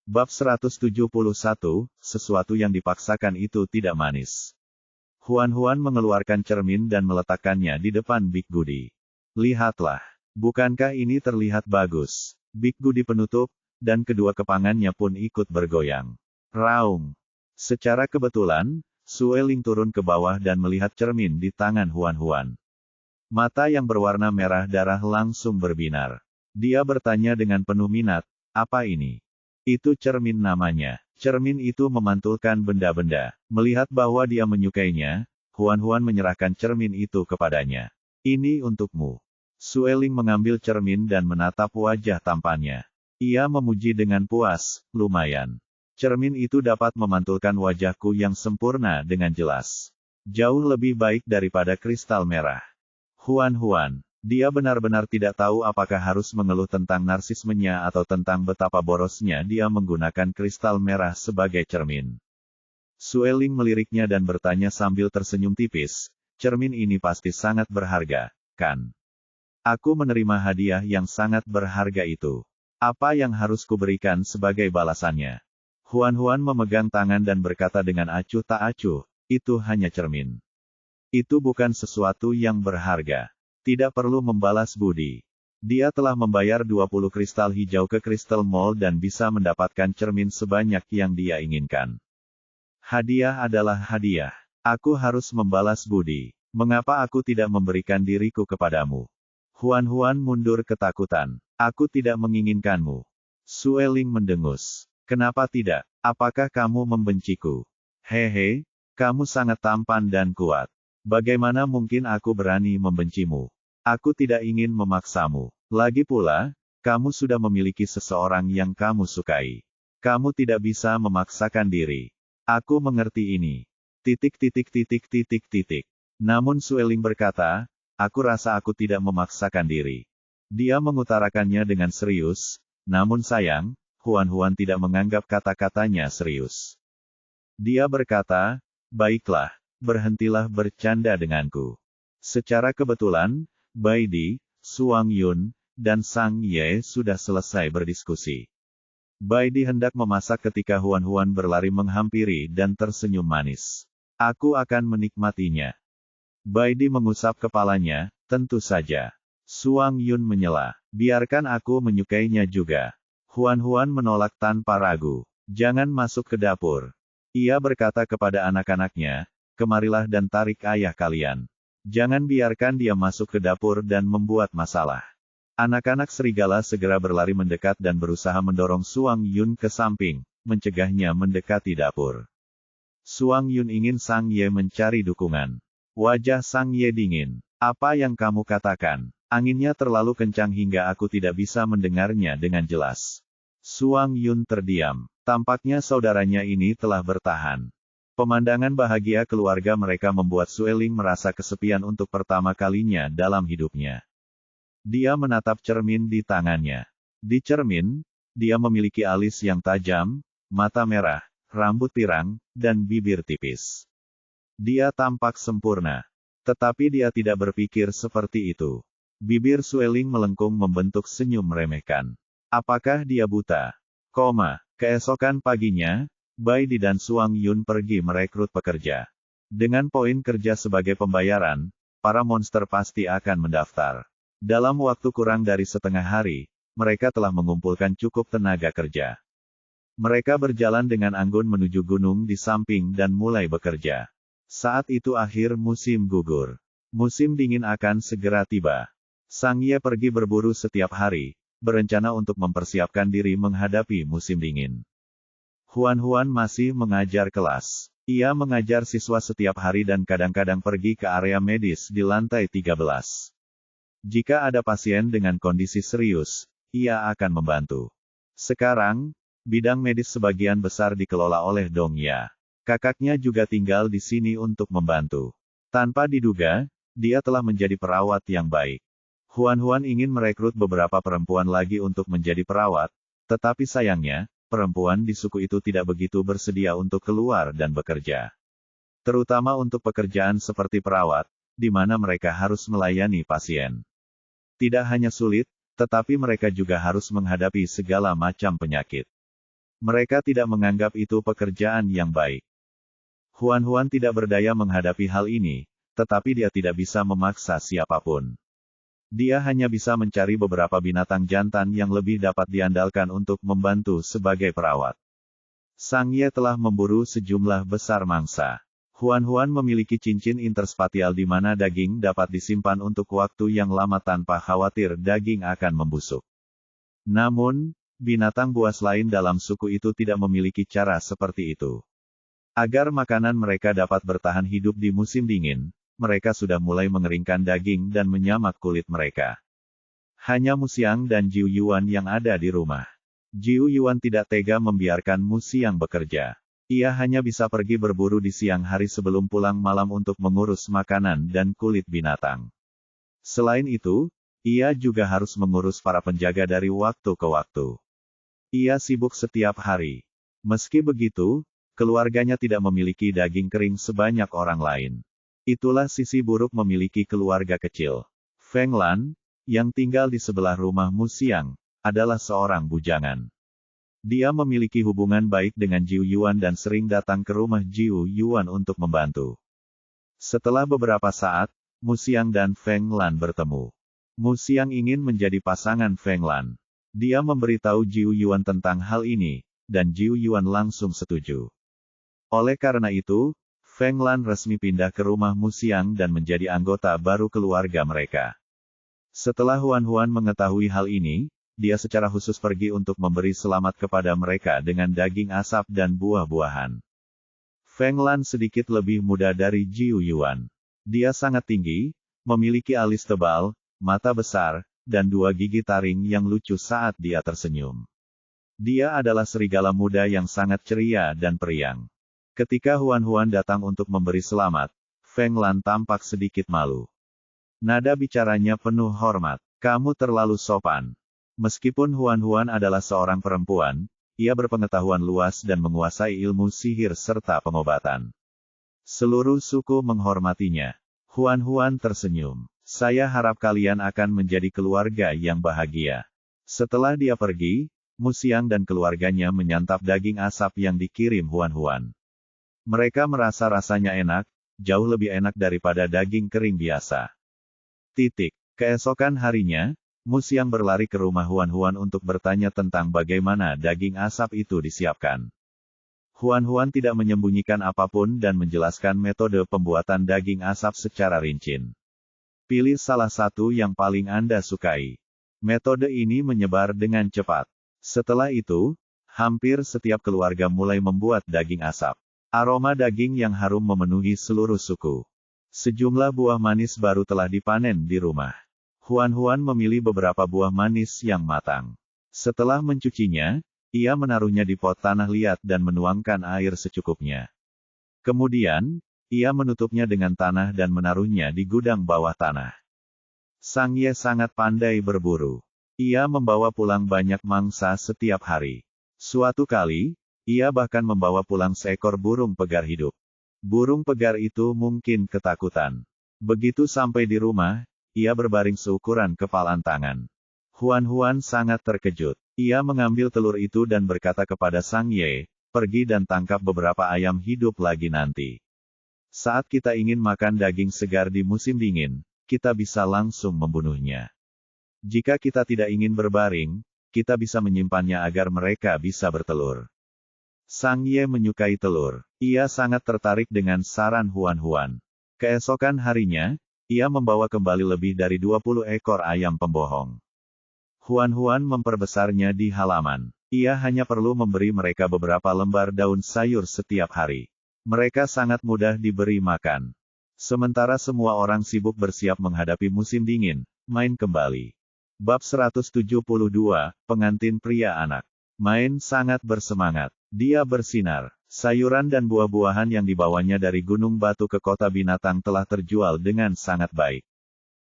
Bab 171, sesuatu yang dipaksakan itu tidak manis. Huan mengeluarkan cermin dan meletakkannya di depan Big Goody. Lihatlah, bukankah ini terlihat bagus? Big Goody penutup, dan kedua kepangannya pun ikut bergoyang. Raung. Secara kebetulan, Sueling turun ke bawah dan melihat cermin di tangan Huan. Mata yang berwarna merah darah langsung berbinar. Dia bertanya dengan penuh minat, apa ini? Itu cermin namanya. Cermin itu memantulkan benda-benda. Melihat bahwa dia menyukainya, Huan menyerahkan cermin itu kepadanya. Ini untukmu. Sueling mengambil cermin dan menatap wajah tampannya. Ia memuji dengan puas, lumayan. Cermin itu dapat memantulkan wajahku yang sempurna dengan jelas. Jauh lebih baik daripada kristal merah. Huan, dia benar-benar tidak tahu apakah harus mengeluh tentang narsismenya atau tentang betapa borosnya dia menggunakan kristal merah sebagai cermin. Sueling meliriknya dan bertanya sambil tersenyum tipis, cermin ini pasti sangat berharga, kan? Aku menerima hadiah yang sangat berharga itu. Apa yang harus kuberikan sebagai balasannya? Huan memegang tangan dan berkata dengan acuh tak acuh, itu hanya cermin. Itu bukan sesuatu yang berharga. Tidak perlu membalas budi. Dia telah membayar 20 kristal hijau ke Crystal Mall dan bisa mendapatkan cermin sebanyak yang dia inginkan. Hadiah adalah hadiah. Aku harus membalas budi. Mengapa aku tidak memberikan diriku kepadamu? Huan mundur ketakutan. Aku tidak menginginkanmu. Sueling mendengus. Kenapa tidak? Apakah kamu membenciku? Hehe, kamu sangat tampan dan kuat. Bagaimana mungkin aku berani membencimu? Aku tidak ingin memaksamu. Lagi pula, kamu sudah memiliki seseorang yang kamu sukai. Kamu tidak bisa memaksakan diri. Aku mengerti ini. Namun Sueling berkata, aku rasa aku tidak memaksakan diri. Dia mengutarakannya dengan serius, namun sayang, Huan tidak menganggap kata-katanya serius. Dia berkata, baiklah, berhentilah bercanda denganku. Secara kebetulan, Baidi, Suang Yun, dan Sang Ye sudah selesai berdiskusi. Baidi hendak memasak ketika Huan berlari menghampiri dan tersenyum manis. Aku akan menikmatinya. Baidi mengusap kepalanya, tentu saja. Suang Yun menyela, biarkan aku menyukainya juga. Huan menolak tanpa ragu. Jangan masuk ke dapur. Ia berkata kepada anak-anaknya, kemarilah dan tarik ayah kalian. Jangan biarkan dia masuk ke dapur dan membuat masalah. Anak-anak serigala segera berlari mendekat dan berusaha mendorong Suang Yun ke samping, mencegahnya mendekati dapur. Suang Yun ingin Sang Ye mencari dukungan. Wajah Sang Ye dingin. Apa yang kamu katakan? Anginnya terlalu kencang hingga aku tidak bisa mendengarnya dengan jelas. Suang Yun terdiam. Tampaknya saudaranya ini telah bertahan. Pemandangan bahagia keluarga mereka membuat Sueling merasa kesepian untuk pertama kalinya dalam hidupnya. Dia menatap cermin di tangannya. Di cermin, dia memiliki alis yang tajam, mata merah, rambut pirang, dan bibir tipis. Dia tampak sempurna. Tetapi dia tidak berpikir seperti itu. Bibir Sueling melengkung membentuk senyum meremehkan. Apakah dia buta? Keesokan paginya, Baidi dan Suang Yun pergi merekrut pekerja. Dengan poin kerja sebagai pembayaran, para monster pasti akan mendaftar. Dalam waktu kurang dari setengah hari, mereka telah mengumpulkan cukup tenaga kerja. Mereka berjalan dengan anggun menuju gunung di samping dan mulai bekerja. Saat itu akhir musim gugur. Musim dingin akan segera tiba. Sang Ye pergi berburu setiap hari, berencana untuk mempersiapkan diri menghadapi musim dingin. Huan masih mengajar kelas. Ia mengajar siswa setiap hari dan kadang-kadang pergi ke area medis di lantai 13. Jika ada pasien dengan kondisi serius, ia akan membantu. Sekarang, bidang medis sebagian besar dikelola oleh Dong Ya. Kakaknya juga tinggal di sini untuk membantu. Tanpa diduga, dia telah menjadi perawat yang baik. Huan ingin merekrut beberapa perempuan lagi untuk menjadi perawat, tetapi sayangnya, perempuan di suku itu tidak begitu bersedia untuk keluar dan bekerja. Terutama untuk pekerjaan seperti perawat, di mana mereka harus melayani pasien. Tidak hanya sulit, tetapi mereka juga harus menghadapi segala macam penyakit. Mereka tidak menganggap itu pekerjaan yang baik. Huan-Huan tidak berdaya menghadapi hal ini, tetapi dia tidak bisa memaksa siapapun. Dia hanya bisa mencari beberapa binatang jantan yang lebih dapat diandalkan untuk membantu sebagai perawat. Sang Ye telah memburu sejumlah besar mangsa. Huan-Huan memiliki cincin interspatial di mana daging dapat disimpan untuk waktu yang lama tanpa khawatir daging akan membusuk. Namun, binatang buas lain dalam suku itu tidak memiliki cara seperti itu. Agar makanan mereka dapat bertahan hidup di musim dingin, mereka sudah mulai mengeringkan daging dan menyamak kulit mereka. Hanya Mu Xiang dan Jiu Yuan yang ada di rumah. Jiu Yuan tidak tega membiarkan Mu Xiang bekerja. Ia hanya bisa pergi berburu di siang hari sebelum pulang malam untuk mengurus makanan dan kulit binatang. Selain itu, ia juga harus mengurus para penjaga dari waktu ke waktu. Ia sibuk setiap hari. Meski begitu, keluarganya tidak memiliki daging kering sebanyak orang lain. Itulah sisi buruk memiliki keluarga kecil. Feng Lan, yang tinggal di sebelah rumah Mu Xiang, adalah seorang bujangan. Dia memiliki hubungan baik dengan Jiu Yuan dan sering datang ke rumah Jiu Yuan untuk membantu. Setelah beberapa saat, Mu Xiang dan Feng Lan bertemu. Mu Xiang ingin menjadi pasangan Feng Lan. Dia memberitahu Jiu Yuan tentang hal ini, dan Jiu Yuan langsung setuju. Oleh karena itu, Feng Lan resmi pindah ke rumah Mu Xiang dan menjadi anggota baru keluarga mereka. Setelah Huan-Huan mengetahui hal ini, dia secara khusus pergi untuk memberi selamat kepada mereka dengan daging asap dan buah-buahan. Feng Lan sedikit lebih muda dari Jiu Yuan. Dia sangat tinggi, memiliki alis tebal, mata besar, dan dua gigi taring yang lucu saat dia tersenyum. Dia adalah serigala muda yang sangat ceria dan periang. Ketika Huan-Huan datang untuk memberi selamat, Feng Lan tampak sedikit malu. Nada bicaranya penuh hormat. Kamu terlalu sopan. Meskipun Huan-Huan adalah seorang perempuan, ia berpengetahuan luas dan menguasai ilmu sihir serta pengobatan. Seluruh suku menghormatinya. Huan-Huan tersenyum. Saya harap kalian akan menjadi keluarga yang bahagia. Setelah dia pergi, Mu Xiang dan keluarganya menyantap daging asap yang dikirim Huan-Huan. Mereka merasa rasanya enak, jauh lebih enak daripada daging kering biasa. Keesokan harinya, Mu Xiang berlari ke rumah Huan-Huan untuk bertanya tentang bagaimana daging asap itu disiapkan. Huan-Huan tidak menyembunyikan apapun dan menjelaskan metode pembuatan daging asap secara rinci. Pilih salah satu yang paling Anda sukai. Metode ini menyebar dengan cepat. Setelah itu, hampir setiap keluarga mulai membuat daging asap. Aroma daging yang harum memenuhi seluruh suku. Sejumlah buah manis baru telah dipanen di rumah. Huan-Huan memilih beberapa buah manis yang matang. Setelah mencucinya, ia menaruhnya di pot tanah liat dan menuangkan air secukupnya. Kemudian, ia menutupnya dengan tanah dan menaruhnya di gudang bawah tanah. Sang Ye sangat pandai berburu. Ia membawa pulang banyak mangsa setiap hari. Suatu kali, ia bahkan membawa pulang seekor burung pegar hidup. Burung pegar itu mungkin ketakutan. Begitu sampai di rumah, ia berbaring seukuran kepalan tangan. Huan-Huan sangat terkejut. Ia mengambil telur itu dan berkata kepada Sang Ye, pergi dan tangkap beberapa ayam hidup lagi nanti. Saat kita ingin makan daging segar di musim dingin, kita bisa langsung membunuhnya. Jika kita tidak ingin berbaring, kita bisa menyimpannya agar mereka bisa bertelur. Sang Ye menyukai telur. Ia sangat tertarik dengan saran Huan-Huan. Keesokan harinya, ia membawa kembali lebih dari 20 ekor ayam pembohong. Huan-Huan memperbesarnya di halaman. Ia hanya perlu memberi mereka beberapa lembar daun sayur setiap hari. Mereka sangat mudah diberi makan. Sementara semua orang sibuk bersiap menghadapi musim dingin, main kembali. Bab 172, Pengantin Pria Anak. Main sangat bersemangat. Dia bersinar. Sayuran dan buah-buahan yang dibawanya dari Gunung Batu ke kota binatang telah terjual dengan sangat baik.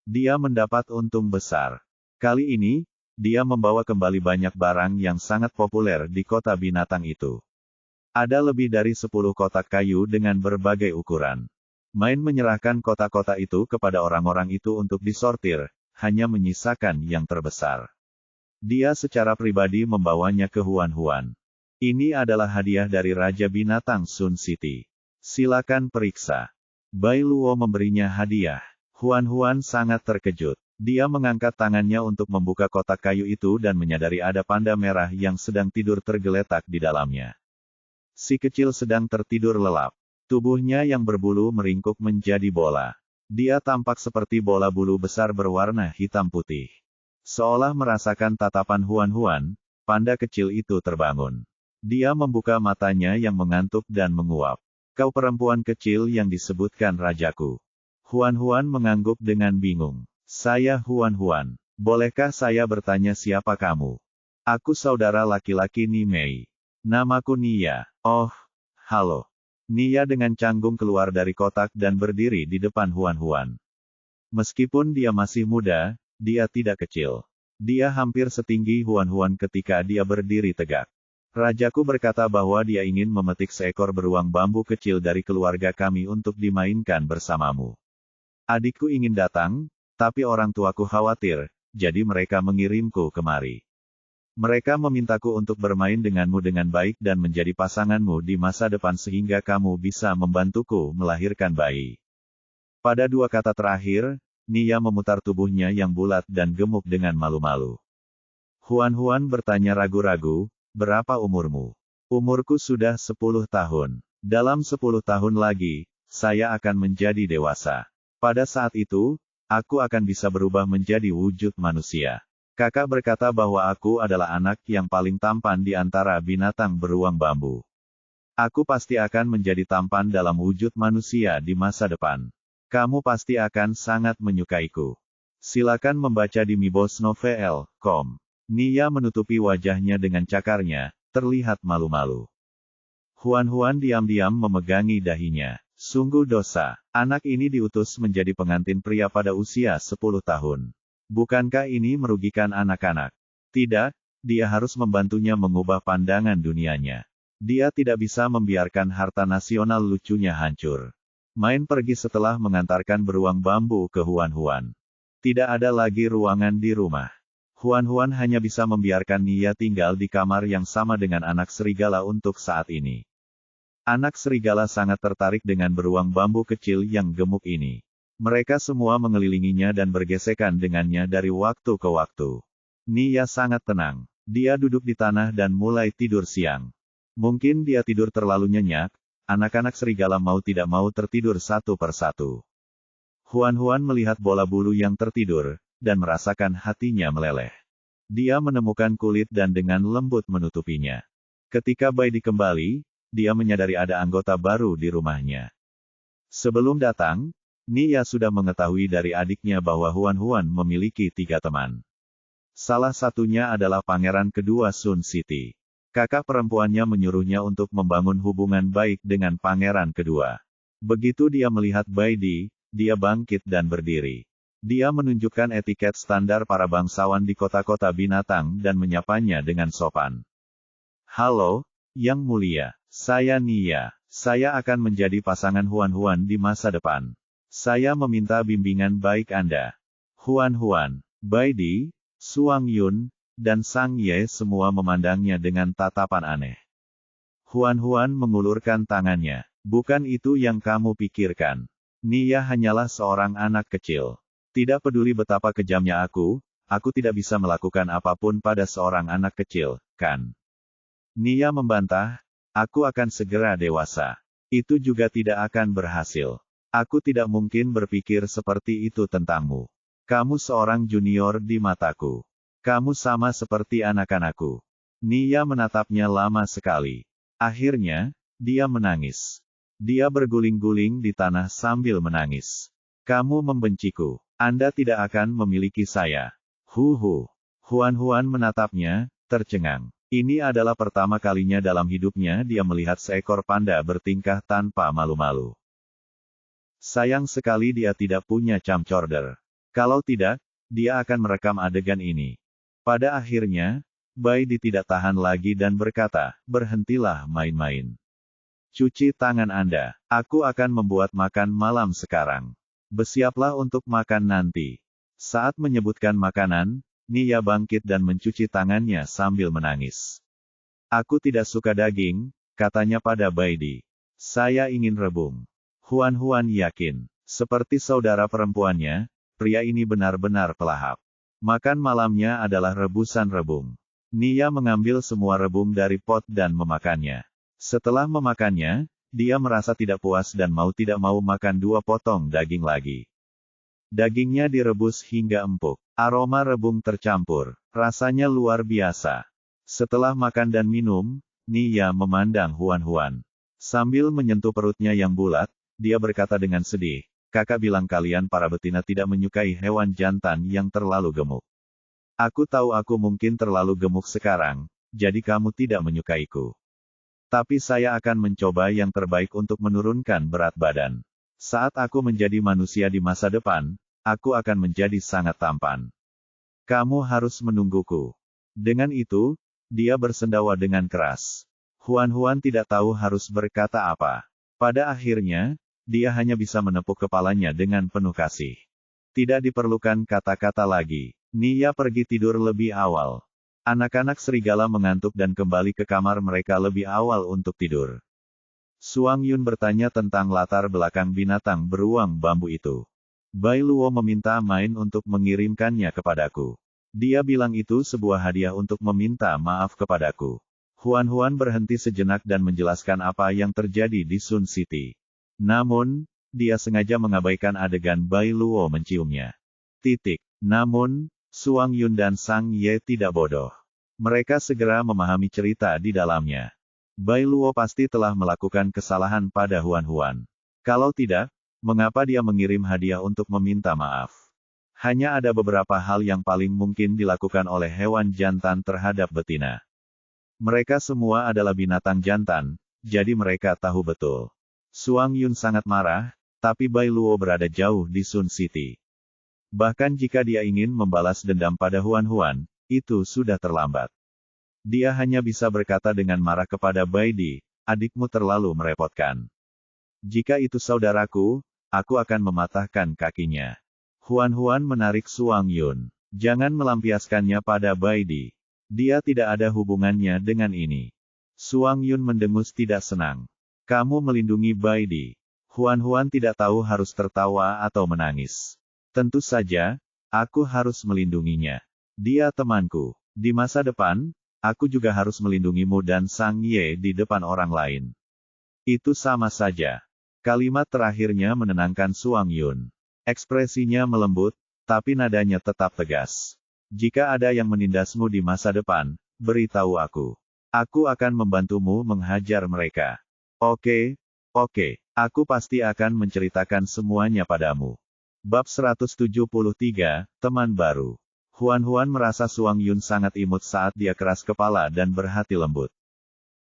Dia mendapat untung besar. Kali ini, dia membawa kembali banyak barang yang sangat populer di kota binatang itu. Ada lebih dari 10 kotak kayu dengan berbagai ukuran. Main menyerahkan kotak-kotak itu kepada orang-orang itu untuk disortir, hanya menyisakan yang terbesar. Dia secara pribadi membawanya ke Huan-Huan. Ini adalah hadiah dari Raja Binatang Sun City. Silakan periksa. Bai Luo memberinya hadiah. Huan sangat terkejut. Dia mengangkat tangannya untuk membuka kotak kayu itu dan menyadari ada panda merah yang sedang tidur tergeletak di dalamnya. Si kecil sedang tertidur lelap. Tubuhnya yang berbulu meringkuk menjadi bola. Dia tampak seperti bola bulu besar berwarna hitam putih. Seolah merasakan tatapan Huan, panda kecil itu terbangun. Dia membuka matanya yang mengantuk dan menguap. Kau perempuan kecil yang disebutkan rajaku. Huan mengangguk dengan bingung. Saya Huan. Bolehkah saya bertanya siapa kamu? Aku saudara laki-laki Ni Mei. Namaku Nia. Oh, halo. Nia dengan canggung keluar dari kotak dan berdiri di depan Huan. Meskipun dia masih muda, dia tidak kecil. Dia hampir setinggi Huan ketika dia berdiri tegak. Rajaku berkata bahwa dia ingin memetik seekor beruang bambu kecil dari keluarga kami untuk dimainkan bersamamu. Adikku ingin datang, tapi orang tuaku khawatir, jadi mereka mengirimku kemari. Mereka memintaku untuk bermain denganmu dengan baik dan menjadi pasanganmu di masa depan sehingga kamu bisa membantuku melahirkan bayi. Pada dua kata terakhir, Nia memutar tubuhnya yang bulat dan gemuk dengan malu-malu. Huan bertanya ragu-ragu, berapa umurmu? Umurku sudah 10 tahun. Dalam 10 tahun lagi, saya akan menjadi dewasa. Pada saat itu, aku akan bisa berubah menjadi wujud manusia. Kakak berkata bahwa aku adalah anak yang paling tampan di antara binatang beruang bambu. Aku pasti akan menjadi tampan dalam wujud manusia di masa depan. Kamu pasti akan sangat menyukaiku. Silakan membaca di mibosnovel.com. Nia menutupi wajahnya dengan cakarnya, terlihat malu-malu. Huan diam-diam memegangi dahinya. Sungguh dosa, anak ini diutus menjadi pengantin pria pada usia 10 tahun. Bukankah ini merugikan anak-anak? Tidak, dia harus membantunya mengubah pandangan dunianya. Dia tidak bisa membiarkan harta nasional lucunya hancur. Main pergi setelah mengantarkan beruang bambu ke Huan. Tidak ada lagi ruangan di rumah. Huan hanya bisa membiarkan Nia tinggal di kamar yang sama dengan anak serigala untuk saat ini. Anak serigala sangat tertarik dengan beruang bambu kecil yang gemuk ini. Mereka semua mengelilinginya dan bergesekan dengannya dari waktu ke waktu. Nia sangat tenang. Dia duduk di tanah dan mulai tidur siang. Mungkin dia tidur terlalu nyenyak, anak-anak serigala mau tidak mau tertidur satu persatu. Huan melihat bola bulu yang tertidur, dan merasakan hatinya meleleh. Dia menemukan kulit dan dengan lembut menutupinya. Ketika Bai dikembali, dia menyadari ada anggota baru di rumahnya. Sebelum datang, Nia sudah mengetahui dari adiknya bahwa Huan memiliki 3 teman. Salah satunya adalah pangeran kedua Sun City. Kakak perempuannya menyuruhnya untuk membangun hubungan baik dengan pangeran kedua. Begitu dia melihat Bai dia bangkit dan berdiri. Dia menunjukkan etiket standar para bangsawan di kota-kota binatang dan menyapanya dengan sopan. Halo, Yang Mulia, saya Nia. Saya akan menjadi pasangan Huan di masa depan. Saya meminta bimbingan baik Anda. Huan, Bai Di, Suang Yun, dan Sang Ye semua memandangnya dengan tatapan aneh. Huan mengulurkan tangannya. Bukan itu yang kamu pikirkan. Nia hanyalah seorang anak kecil. Tidak peduli betapa kejamnya aku tidak bisa melakukan apapun pada seorang anak kecil, kan? Nia membantah, aku akan segera dewasa. Itu juga tidak akan berhasil. Aku tidak mungkin berpikir seperti itu tentangmu. Kamu seorang junior di mataku. Kamu sama seperti anak-anakku. Nia menatapnya lama sekali. Akhirnya, dia menangis. Dia berguling-guling di tanah sambil menangis. Kamu membenciku. Anda tidak akan memiliki saya. Huan menatapnya, tercengang. Ini adalah pertama kalinya dalam hidupnya dia melihat seekor panda bertingkah tanpa malu-malu. Sayang sekali dia tidak punya camcorder. Kalau tidak, dia akan merekam adegan ini. Pada akhirnya, Bai Di tidak tahan lagi dan berkata, berhentilah main-main. Cuci tangan Anda. Aku akan membuat makan malam sekarang. Bersiaplah untuk makan nanti. Saat menyebutkan makanan, Nia bangkit dan mencuci tangannya sambil menangis. Aku tidak suka daging, katanya pada Baidi. Saya ingin rebung. Huan yakin. Seperti saudara perempuannya, pria ini benar-benar pelahap. Makan malamnya adalah rebusan rebung. Nia mengambil semua rebung dari pot dan memakannya. Setelah memakannya, dia merasa tidak puas dan mau tidak mau makan 2 potong daging lagi. Dagingnya direbus hingga empuk. Aroma rebung tercampur. Rasanya luar biasa. Setelah makan dan minum, Nia memandang Huan. Sambil menyentuh perutnya yang bulat, dia berkata dengan sedih, kakak bilang kalian para betina tidak menyukai hewan jantan yang terlalu gemuk. Aku tahu aku mungkin terlalu gemuk sekarang, jadi kamu tidak menyukaiku. Tapi saya akan mencoba yang terbaik untuk menurunkan berat badan. Saat aku menjadi manusia di masa depan, aku akan menjadi sangat tampan. Kamu harus menungguku. Dengan itu, dia bersendawa dengan keras. Huan tidak tahu harus berkata apa. Pada akhirnya, dia hanya bisa menepuk kepalanya dengan penuh kasih. Tidak diperlukan kata-kata lagi. Nia pergi tidur lebih awal. Anak-anak serigala mengantuk dan kembali ke kamar mereka lebih awal untuk tidur. Suang Yun bertanya tentang latar belakang binatang beruang bambu itu. Bai Luo meminta main untuk mengirimkannya kepadaku. Dia bilang itu sebuah hadiah untuk meminta maaf kepadaku. Huan berhenti sejenak dan menjelaskan apa yang terjadi di Sun City. Namun, dia sengaja mengabaikan adegan Bai Luo menciumnya. Namun, Suang Yun dan Sang Ye tidak bodoh. Mereka segera memahami cerita di dalamnya. Bai Luo pasti telah melakukan kesalahan pada Huan. Kalau tidak, mengapa dia mengirim hadiah untuk meminta maaf? Hanya ada beberapa hal yang paling mungkin dilakukan oleh hewan jantan terhadap betina. Mereka semua adalah binatang jantan, jadi mereka tahu betul. Suang Yun sangat marah, tapi Bai Luo berada jauh di Sun City. Bahkan jika dia ingin membalas dendam pada Huan, itu sudah terlambat. Dia hanya bisa berkata dengan marah kepada Baidi, adikmu terlalu merepotkan. Jika itu saudaraku, aku akan mematahkan kakinya. Huan menarik Suang Yun. Jangan melampiaskannya pada Baidi. Dia tidak ada hubungannya dengan ini. Suang Yun mendengus tidak senang. Kamu melindungi Baidi. Huan tidak tahu harus tertawa atau menangis. Tentu saja, aku harus melindunginya. Dia temanku. Di masa depan, aku juga harus melindungimu dan Sang Ye di depan orang lain. Itu sama saja. Kalimat terakhirnya menenangkan Suang Yun. Ekspresinya melembut, tapi nadanya tetap tegas. Jika ada yang menindasmu di masa depan, beritahu aku. Aku akan membantumu menghajar mereka. Oke, aku pasti akan menceritakan semuanya padamu. Bab 173, Teman Baru. Huan merasa Suang Yun sangat imut saat dia keras kepala dan berhati lembut.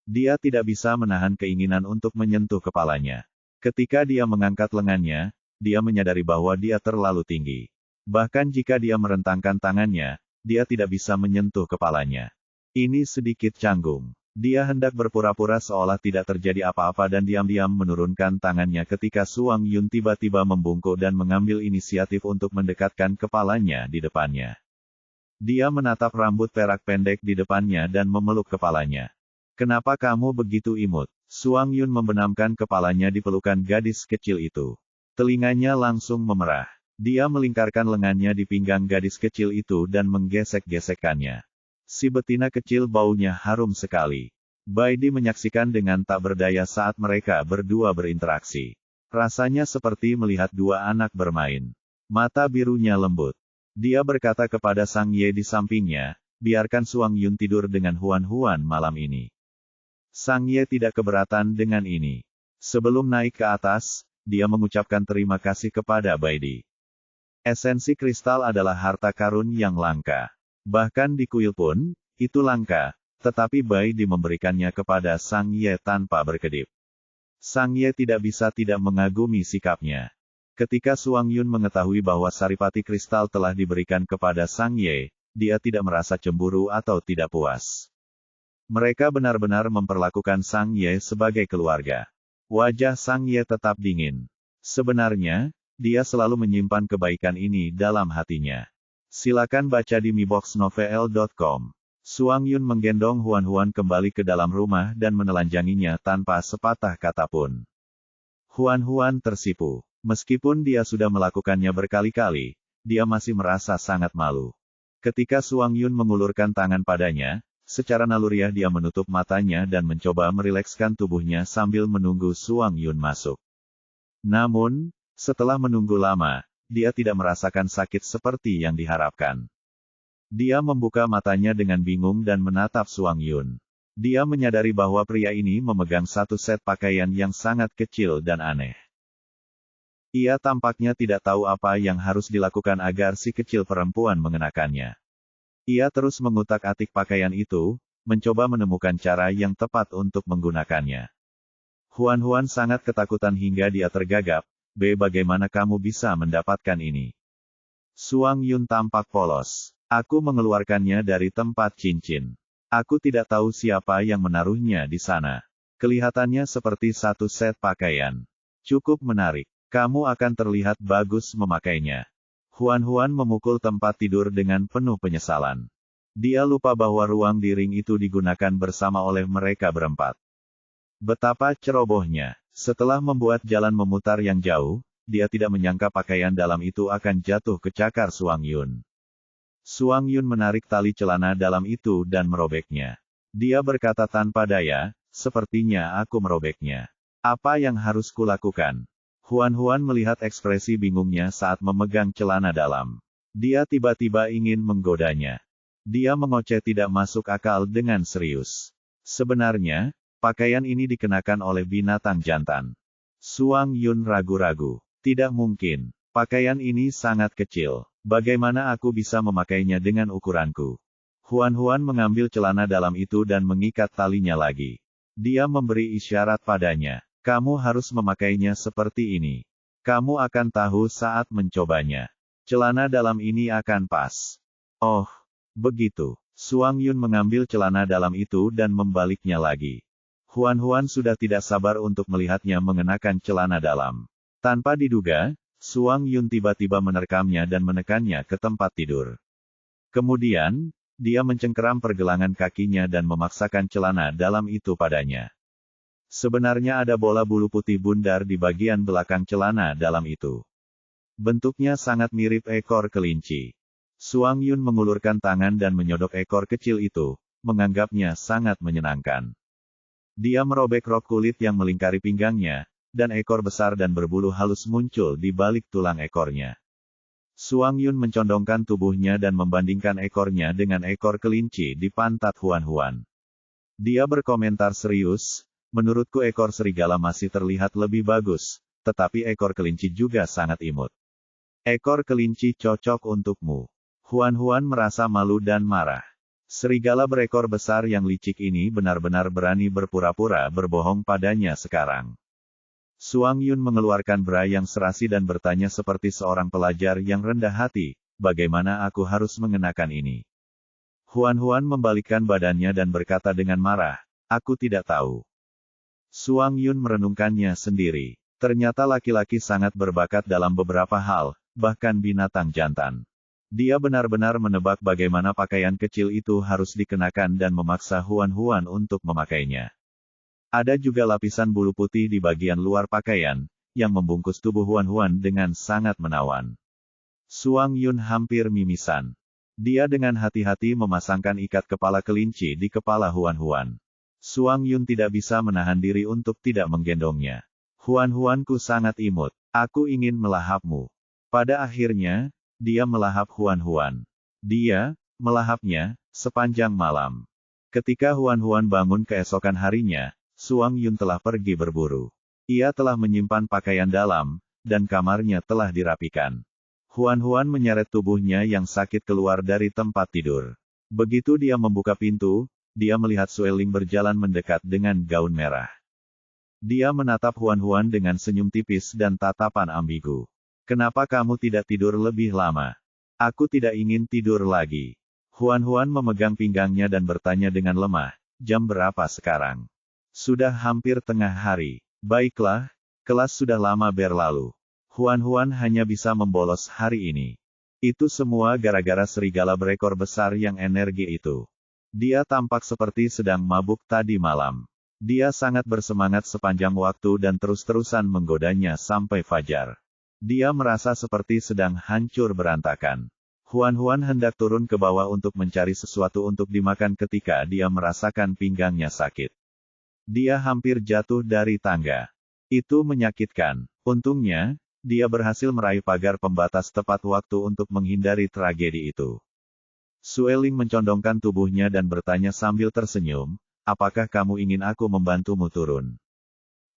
Dia tidak bisa menahan keinginan untuk menyentuh kepalanya. Ketika dia mengangkat lengannya, dia menyadari bahwa dia terlalu tinggi. Bahkan jika dia merentangkan tangannya, dia tidak bisa menyentuh kepalanya. Ini sedikit canggung. Dia hendak berpura-pura seolah tidak terjadi apa-apa dan diam-diam menurunkan tangannya ketika Suang Yun tiba-tiba membungkuk dan mengambil inisiatif untuk mendekatkan kepalanya di depannya. Dia menatap rambut perak pendek di depannya dan memeluk kepalanya. Kenapa kamu begitu imut? Suang Yun membenamkan kepalanya di pelukan gadis kecil itu. Telinganya langsung memerah. Dia melingkarkan lengannya di pinggang gadis kecil itu dan menggesek-gesekkannya. Si betina kecil baunya harum sekali. Baidi menyaksikan dengan tak berdaya saat mereka berdua berinteraksi. Rasanya seperti melihat 2 anak bermain. Mata birunya lembut. Dia berkata kepada Sang Ye di sampingnya, biarkan Suang Yun tidur dengan Huan malam ini. Sang Ye tidak keberatan dengan ini. Sebelum naik ke atas, dia mengucapkan terima kasih kepada Baidi. Esensi kristal adalah harta karun yang langka. Bahkan di kuil pun, itu langka, tetapi Baidi memberikannya kepada Sang Ye tanpa berkedip. Sang Ye tidak bisa tidak mengagumi sikapnya. Ketika Suang Yun mengetahui bahwa saripati kristal telah diberikan kepada Sang Ye, dia tidak merasa cemburu atau tidak puas. Mereka benar-benar memperlakukan Sang Ye sebagai keluarga. Wajah Sang Ye tetap dingin. Sebenarnya, dia selalu menyimpan kebaikan ini dalam hatinya. Silakan baca di miboxnovel.com. Suang Yun menggendong Huan Huan kembali ke dalam rumah dan menelanjanginya tanpa sepatah kata pun. Huan Huan tersipu. Meskipun dia sudah melakukannya berkali-kali, dia masih merasa sangat malu. Ketika Suang Yun mengulurkan tangan padanya, secara naluriah dia menutup matanya dan mencoba merilekskan tubuhnya sambil menunggu Suang Yun masuk. Namun, setelah menunggu lama, dia tidak merasakan sakit seperti yang diharapkan. Dia membuka matanya dengan bingung dan menatap Suang Yun. Dia menyadari bahwa pria ini memegang satu set pakaian yang sangat kecil dan aneh. Ia tampaknya tidak tahu apa yang harus dilakukan agar si kecil perempuan mengenakannya. Ia terus mengutak-atik pakaian itu, mencoba menemukan cara yang tepat untuk menggunakannya. Huan Huan sangat ketakutan hingga dia tergagap. Bagaimana kamu bisa mendapatkan ini? Suang Yun tampak polos. Aku mengeluarkannya dari tempat cincin. Aku tidak tahu siapa yang menaruhnya di sana. Kelihatannya seperti satu set pakaian. Cukup menarik. Kamu akan terlihat bagus memakainya. Huan Huan memukul tempat tidur dengan penuh penyesalan. Dia lupa bahwa ruang di ring itu digunakan bersama oleh mereka berempat. Betapa cerobohnya. Setelah membuat jalan memutar yang jauh, dia tidak menyangka pakaian dalam itu akan jatuh ke cakar Suang Yun. Suang Yun menarik tali celana dalam itu dan merobeknya. Dia berkata tanpa daya, sepertinya aku merobeknya. Apa yang harus kulakukan? Huan Huan melihat ekspresi bingungnya saat memegang celana dalam. Dia tiba-tiba ingin menggodanya. Dia mengoceh tidak masuk akal dengan serius. Sebenarnya, pakaian ini dikenakan oleh binatang jantan. Suang Yun ragu-ragu. Tidak mungkin. Pakaian ini sangat kecil. Bagaimana aku bisa memakainya dengan ukuranku? Huan Huan mengambil celana dalam itu dan mengikat talinya lagi. Dia memberi isyarat padanya. Kamu harus memakainya seperti ini. Kamu akan tahu saat mencobanya. Celana dalam ini akan pas. Oh, begitu. Suang Yun mengambil celana dalam itu dan membaliknya lagi. Huan Huan sudah tidak sabar untuk melihatnya mengenakan celana dalam. Tanpa diduga, Suang Yun tiba-tiba menerkamnya dan menekannya ke tempat tidur. Kemudian, dia mencengkeram pergelangan kakinya dan memaksakan celana dalam itu padanya. Sebenarnya ada bola bulu putih bundar di bagian belakang celana dalam itu. Bentuknya sangat mirip ekor kelinci. Suang Yun mengulurkan tangan dan menyodok ekor kecil itu, menganggapnya sangat menyenangkan. Dia merobek rok kulit yang melingkari pinggangnya, dan ekor besar dan berbulu halus muncul di balik tulang ekornya. Suang Yun mencondongkan tubuhnya dan membandingkan ekornya dengan ekor kelinci di pantat Huan Huan. Dia berkomentar serius, menurutku ekor serigala masih terlihat lebih bagus, tetapi ekor kelinci juga sangat imut. Ekor kelinci cocok untukmu. Huan Huan merasa malu dan marah. Serigala berekor besar yang licik ini benar-benar berani berpura-pura berbohong padanya sekarang. Suang Yun mengeluarkan bra yang serasi dan bertanya seperti seorang pelajar yang rendah hati, bagaimana aku harus mengenakan ini? Huan Huan membalikkan badannya dan berkata dengan marah, aku tidak tahu. Suang Yun merenungkannya sendiri. Ternyata laki-laki sangat berbakat dalam beberapa hal, bahkan binatang jantan. Dia benar-benar menebak bagaimana pakaian kecil itu harus dikenakan dan memaksa Huan Huan untuk memakainya. Ada juga lapisan bulu putih di bagian luar pakaian, yang membungkus tubuh Huan Huan dengan sangat menawan. Suang Yun hampir mimisan. Dia dengan hati-hati memasangkan ikat kepala kelinci di kepala Huan Huan. Suang Yun tidak bisa menahan diri untuk tidak menggendongnya. Huan Huanku sangat imut. Aku ingin melahapmu. Pada akhirnya, dia melahap Huan Huan. Dia melahapnya sepanjang malam. Ketika Huan Huan bangun keesokan harinya, Suang Yun telah pergi berburu. Ia telah menyimpan pakaian dalam, dan kamarnya telah dirapikan. Huan Huan menyeret tubuhnya yang sakit keluar dari tempat tidur. Begitu dia membuka pintu, dia melihat Sueling berjalan mendekat dengan gaun merah. Dia menatap Huan Huan dengan senyum tipis dan tatapan ambigu. Kenapa kamu tidak tidur lebih lama? Aku tidak ingin tidur lagi. Huan Huan memegang pinggangnya dan bertanya dengan lemah, jam berapa sekarang? Sudah hampir tengah hari. Baiklah, kelas sudah lama berlalu. Huan Huan hanya bisa membolos hari ini. Itu semua gara-gara serigala berekor besar yang energi itu. Dia tampak seperti sedang mabuk tadi malam. Dia sangat bersemangat sepanjang waktu dan terus-terusan menggodanya sampai fajar. Dia merasa seperti sedang hancur berantakan. Huan hendak turun ke bawah untuk mencari sesuatu untuk dimakan ketika dia merasakan pinggangnya sakit. Dia hampir jatuh dari tangga. Itu menyakitkan. Untungnya, dia berhasil meraih pagar pembatas tepat waktu untuk menghindari tragedi itu. Sueling mencondongkan tubuhnya dan bertanya sambil tersenyum, apakah kamu ingin aku membantumu turun?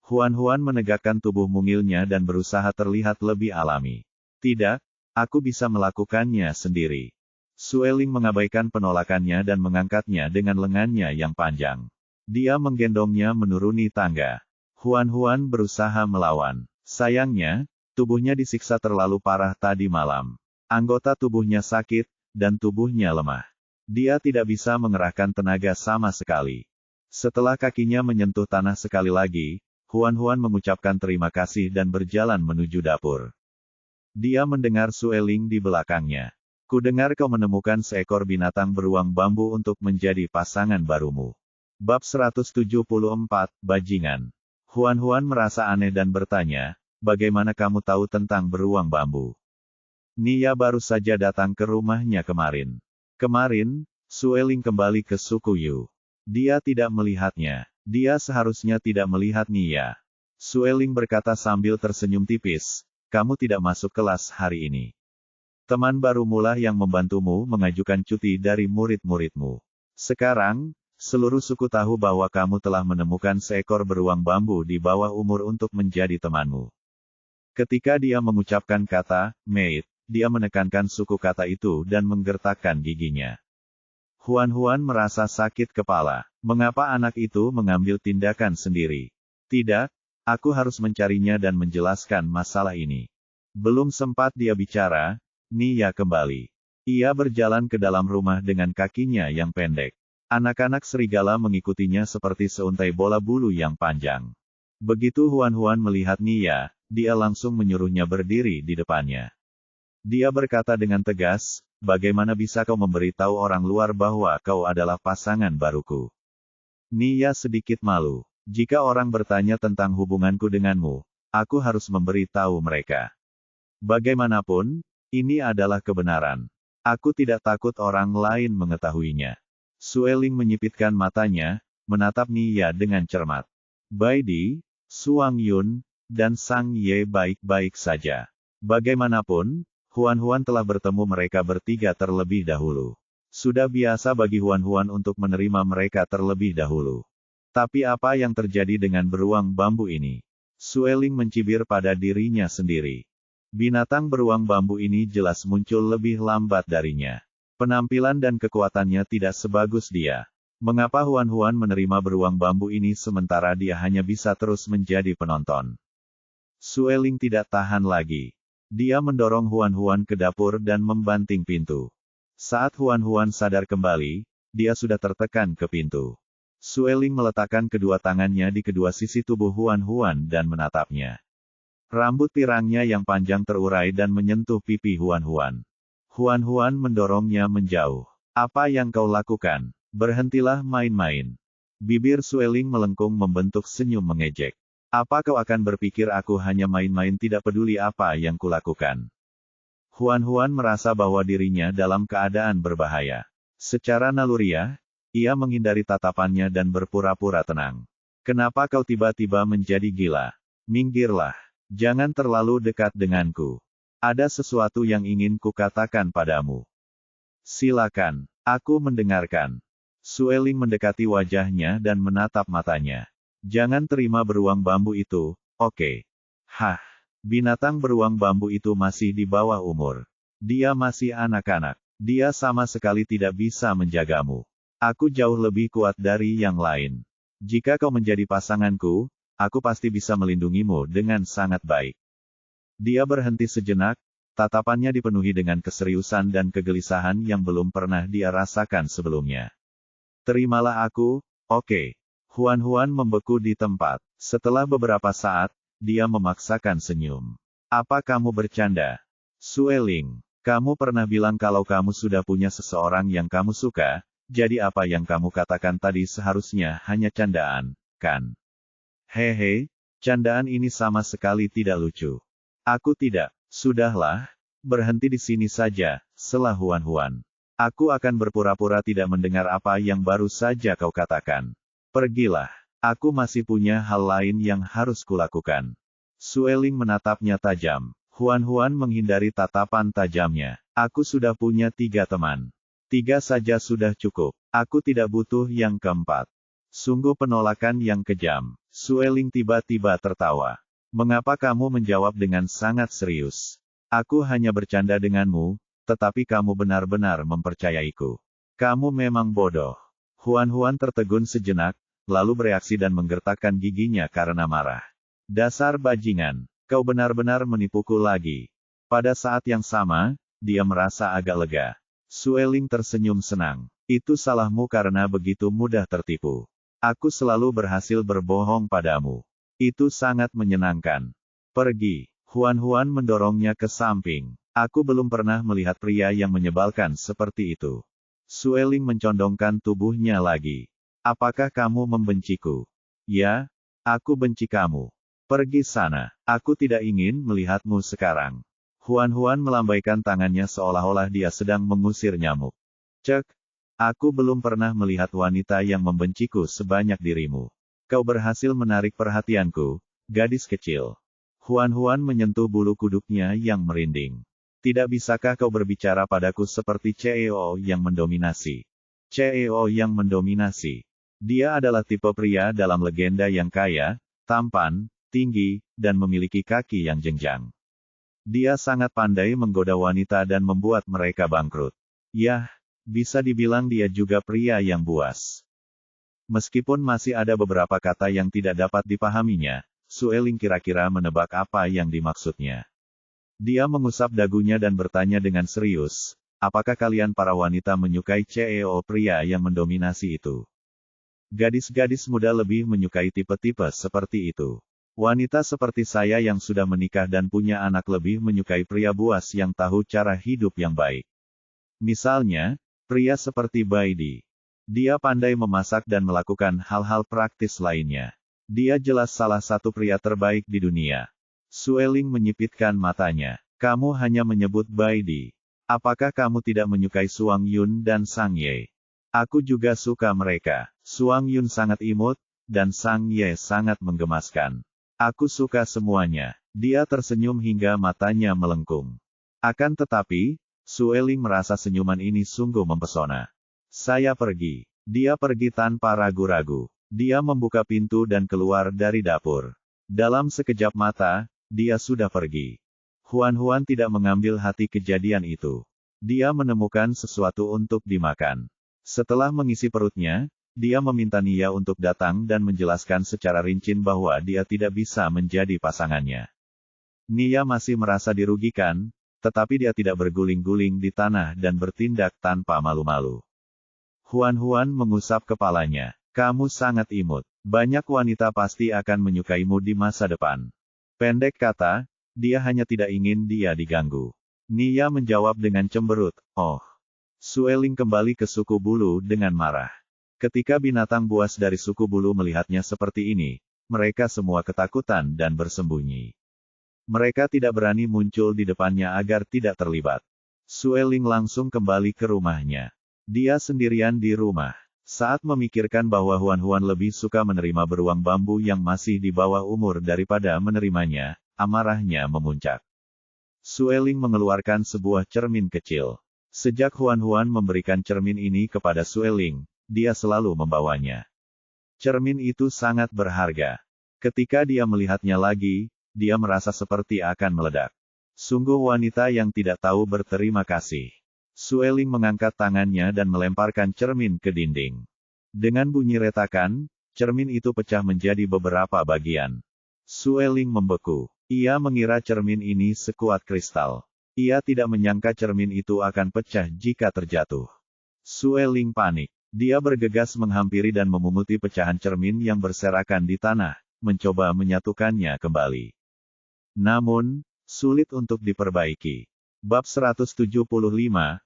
Huan menegakkan tubuh mungilnya dan berusaha terlihat lebih alami. Tidak, aku bisa melakukannya sendiri. Sueling mengabaikan penolakannya dan mengangkatnya dengan lengannya yang panjang. Dia menggendongnya menuruni tangga. Huan berusaha melawan. Sayangnya, tubuhnya disiksa terlalu parah tadi malam. Anggota tubuhnya sakit, dan tubuhnya lemah. Dia tidak bisa mengerahkan tenaga sama sekali. Setelah kakinya menyentuh tanah sekali lagi, Huan mengucapkan terima kasih dan berjalan menuju dapur. Dia mendengar Sueling di belakangnya. Kudengar kau menemukan seekor binatang beruang bambu untuk menjadi pasangan barumu. Bab 174, Bajingan. Huan merasa aneh dan bertanya, bagaimana kamu tahu tentang beruang bambu? Nia baru saja datang ke rumahnya kemarin. Kemarin, Sueling kembali ke suku Yu. Dia tidak melihatnya. Dia seharusnya tidak melihat Nia. Sueling berkata sambil tersenyum tipis, kamu tidak masuk kelas hari ini. Teman barumu yang membantumu mengajukan cuti dari murid-muridmu. Sekarang, seluruh suku tahu bahwa kamu telah menemukan seekor beruang bambu di bawah umur untuk menjadi temanmu. Ketika dia mengucapkan kata, mate, dia menekankan suku kata itu dan menggertakkan giginya. Huan merasa sakit kepala. Mengapa anak itu mengambil tindakan sendiri? Tidak, aku harus mencarinya dan menjelaskan masalah ini. Belum sempat dia bicara, Nia kembali. Ia berjalan ke dalam rumah dengan kakinya yang pendek. Anak-anak serigala mengikutinya seperti seuntai bola bulu yang panjang. Begitu Huan melihat Nia, dia langsung menyuruhnya berdiri di depannya. Dia berkata dengan tegas, bagaimana bisa kau memberitahu orang luar bahwa kau adalah pasangan baruku? Nia sedikit malu. Jika orang bertanya tentang hubunganku denganmu, aku harus memberitahu mereka. Bagaimanapun, ini adalah kebenaran. Aku tidak takut orang lain mengetahuinya. Sueling menyipitkan matanya, menatap Nia dengan cermat. Baidi, Suang Yun, dan Sang Ye baik-baik saja. Bagaimanapun, Huan telah bertemu mereka bertiga terlebih dahulu. Sudah biasa bagi Huan untuk menerima mereka terlebih dahulu. Tapi apa yang terjadi dengan beruang bambu ini? Sueling mencibir pada dirinya sendiri. Binatang beruang bambu ini jelas muncul lebih lambat darinya. Penampilan dan kekuatannya tidak sebagus dia. Mengapa Huan menerima beruang bambu ini sementara dia hanya bisa terus menjadi penonton? Sueling tidak tahan lagi. Dia mendorong Huan ke dapur dan membanting pintu. Saat Huan sadar kembali, dia sudah tertekan ke pintu. Sueling meletakkan kedua tangannya di kedua sisi tubuh Huan dan menatapnya. Rambut pirangnya yang panjang terurai dan menyentuh pipi Huan. Huan mendorongnya menjauh. Apa yang kau lakukan? Berhentilah main-main. Bibir Sueling melengkung membentuk senyum mengejek. Apa kau akan berpikir aku hanya main-main tidak peduli apa yang kulakukan? Huan merasa bahwa dirinya dalam keadaan berbahaya. Secara naluriah, ia menghindari tatapannya dan berpura-pura tenang. Kenapa kau tiba-tiba menjadi gila? Minggirlah. Jangan terlalu dekat denganku. Ada sesuatu yang ingin kukatakan padamu. Silakan, aku mendengarkan. Sueling mendekati wajahnya dan menatap matanya. Jangan terima beruang bambu itu, oke? Hah, binatang beruang bambu itu masih di bawah umur. Dia masih anak-anak. Dia sama sekali tidak bisa menjagamu. Aku jauh lebih kuat dari yang lain. Jika kau menjadi pasanganku, aku pasti bisa melindungimu dengan sangat baik. Dia berhenti sejenak, tatapannya dipenuhi dengan keseriusan dan kegelisahan yang belum pernah dia rasakan sebelumnya. Terimalah aku, oke? Huan membeku di tempat. Setelah beberapa saat, dia memaksakan senyum. Apa kamu bercanda? Sueling, kamu pernah bilang kalau kamu sudah punya seseorang yang kamu suka, jadi apa yang kamu katakan tadi seharusnya hanya candaan, kan? Hehe, candaan ini sama sekali tidak lucu. Aku tidak. Sudahlah, berhenti di sini saja, sela Huan-Huan. Aku akan berpura-pura tidak mendengar apa yang baru saja kau katakan. Pergilah. Aku masih punya hal lain yang harus kulakukan. Sueling menatapnya tajam. Huan-Huan menghindari tatapan tajamnya. Aku sudah punya 3 teman. 3 saja sudah cukup. Aku tidak butuh yang keempat. Sungguh penolakan yang kejam. Sueling tiba-tiba tertawa. Mengapa kamu menjawab dengan sangat serius? Aku hanya bercanda denganmu, tetapi kamu benar-benar mempercayaiku. Kamu memang bodoh. Huan-Huan tertegun sejenak, lalu bereaksi dan menggertakkan giginya karena marah. Dasar bajingan, kau benar-benar menipuku lagi. Pada saat yang sama, dia merasa agak lega. Sueling tersenyum senang. Itu salahmu karena begitu mudah tertipu. Aku selalu berhasil berbohong padamu. Itu sangat menyenangkan. Pergi. Huan-Huan mendorongnya ke samping. Aku belum pernah melihat pria yang menyebalkan seperti itu. Sueling mencondongkan tubuhnya lagi. Apakah kamu membenciku? Ya, aku benci kamu. Pergi sana. Aku tidak ingin melihatmu sekarang. Huan-Huan melambaikan tangannya seolah-olah dia sedang mengusir nyamuk. Cek. Aku belum pernah melihat wanita yang membenciku sebanyak dirimu. Kau berhasil menarik perhatianku, gadis kecil. Huan-Huan menyentuh bulu kuduknya yang merinding. Tidak bisakah kau berbicara padaku seperti CEO yang mendominasi? CEO yang mendominasi. Dia adalah tipe pria dalam legenda yang kaya, tampan, tinggi, dan memiliki kaki yang jenjang. Dia sangat pandai menggoda wanita dan membuat mereka bangkrut. Yah, bisa dibilang dia juga pria yang buas. Meskipun masih ada beberapa kata yang tidak dapat dipahaminya, Sueling kira-kira menebak apa yang dimaksudnya. Dia mengusap dagunya dan bertanya dengan serius, apakah kalian para wanita menyukai CEO pria yang mendominasi itu? Gadis-gadis muda lebih menyukai tipe-tipe seperti itu. Wanita seperti saya yang sudah menikah dan punya anak lebih menyukai pria buas yang tahu cara hidup yang baik. Misalnya, pria seperti Baidi. Dia pandai memasak dan melakukan hal-hal praktis lainnya. Dia jelas salah satu pria terbaik di dunia. Sueling menyipitkan matanya. Kamu hanya menyebut Baidi. Apakah kamu tidak menyukai Suang Yun dan Sang Ye? Aku juga suka mereka. Suang Yun sangat imut, dan Sang Ye sangat menggemaskan. Aku suka semuanya. Dia tersenyum hingga matanya melengkung. Akan tetapi, Sueling merasa senyuman ini sungguh mempesona. Saya pergi. Dia pergi tanpa ragu-ragu. Dia membuka pintu dan keluar dari dapur. Dalam sekejap mata, dia sudah pergi. Huan-Huan tidak mengambil hati kejadian itu. Dia menemukan sesuatu untuk dimakan. Setelah mengisi perutnya, dia meminta Nia untuk datang dan menjelaskan secara rinci bahwa dia tidak bisa menjadi pasangannya. Nia masih merasa dirugikan, tetapi dia tidak berguling-guling di tanah dan bertindak tanpa malu-malu. Huan-Huan mengusap kepalanya. Kamu sangat imut. Banyak wanita pasti akan menyukaimu di masa depan. Pendek kata, dia hanya tidak ingin dia diganggu. Nia menjawab dengan cemberut, oh. Sueling kembali ke suku bulu dengan marah. Ketika binatang buas dari suku bulu melihatnya seperti ini, mereka semua ketakutan dan bersembunyi. Mereka tidak berani muncul di depannya agar tidak terlibat. Sueling langsung kembali ke rumahnya. Dia sendirian di rumah. Saat memikirkan bahwa Huan-Huan lebih suka menerima beruang bambu yang masih di bawah umur daripada menerimanya, amarahnya memuncak. Sueling mengeluarkan sebuah cermin kecil. Sejak Huan-Huan memberikan cermin ini kepada Sueling, dia selalu membawanya. Cermin itu sangat berharga. Ketika dia melihatnya lagi, dia merasa seperti akan meledak. Sungguh wanita yang tidak tahu berterima kasih. Sueling mengangkat tangannya dan melemparkan cermin ke dinding. Dengan bunyi retakan, cermin itu pecah menjadi beberapa bagian. Sueling membeku. Ia mengira cermin ini sekuat kristal. Ia tidak menyangka cermin itu akan pecah jika terjatuh. Sueling panik. Dia bergegas menghampiri dan memunguti pecahan cermin yang berserakan di tanah, mencoba menyatukannya kembali. Namun, sulit untuk diperbaiki. Bab 175,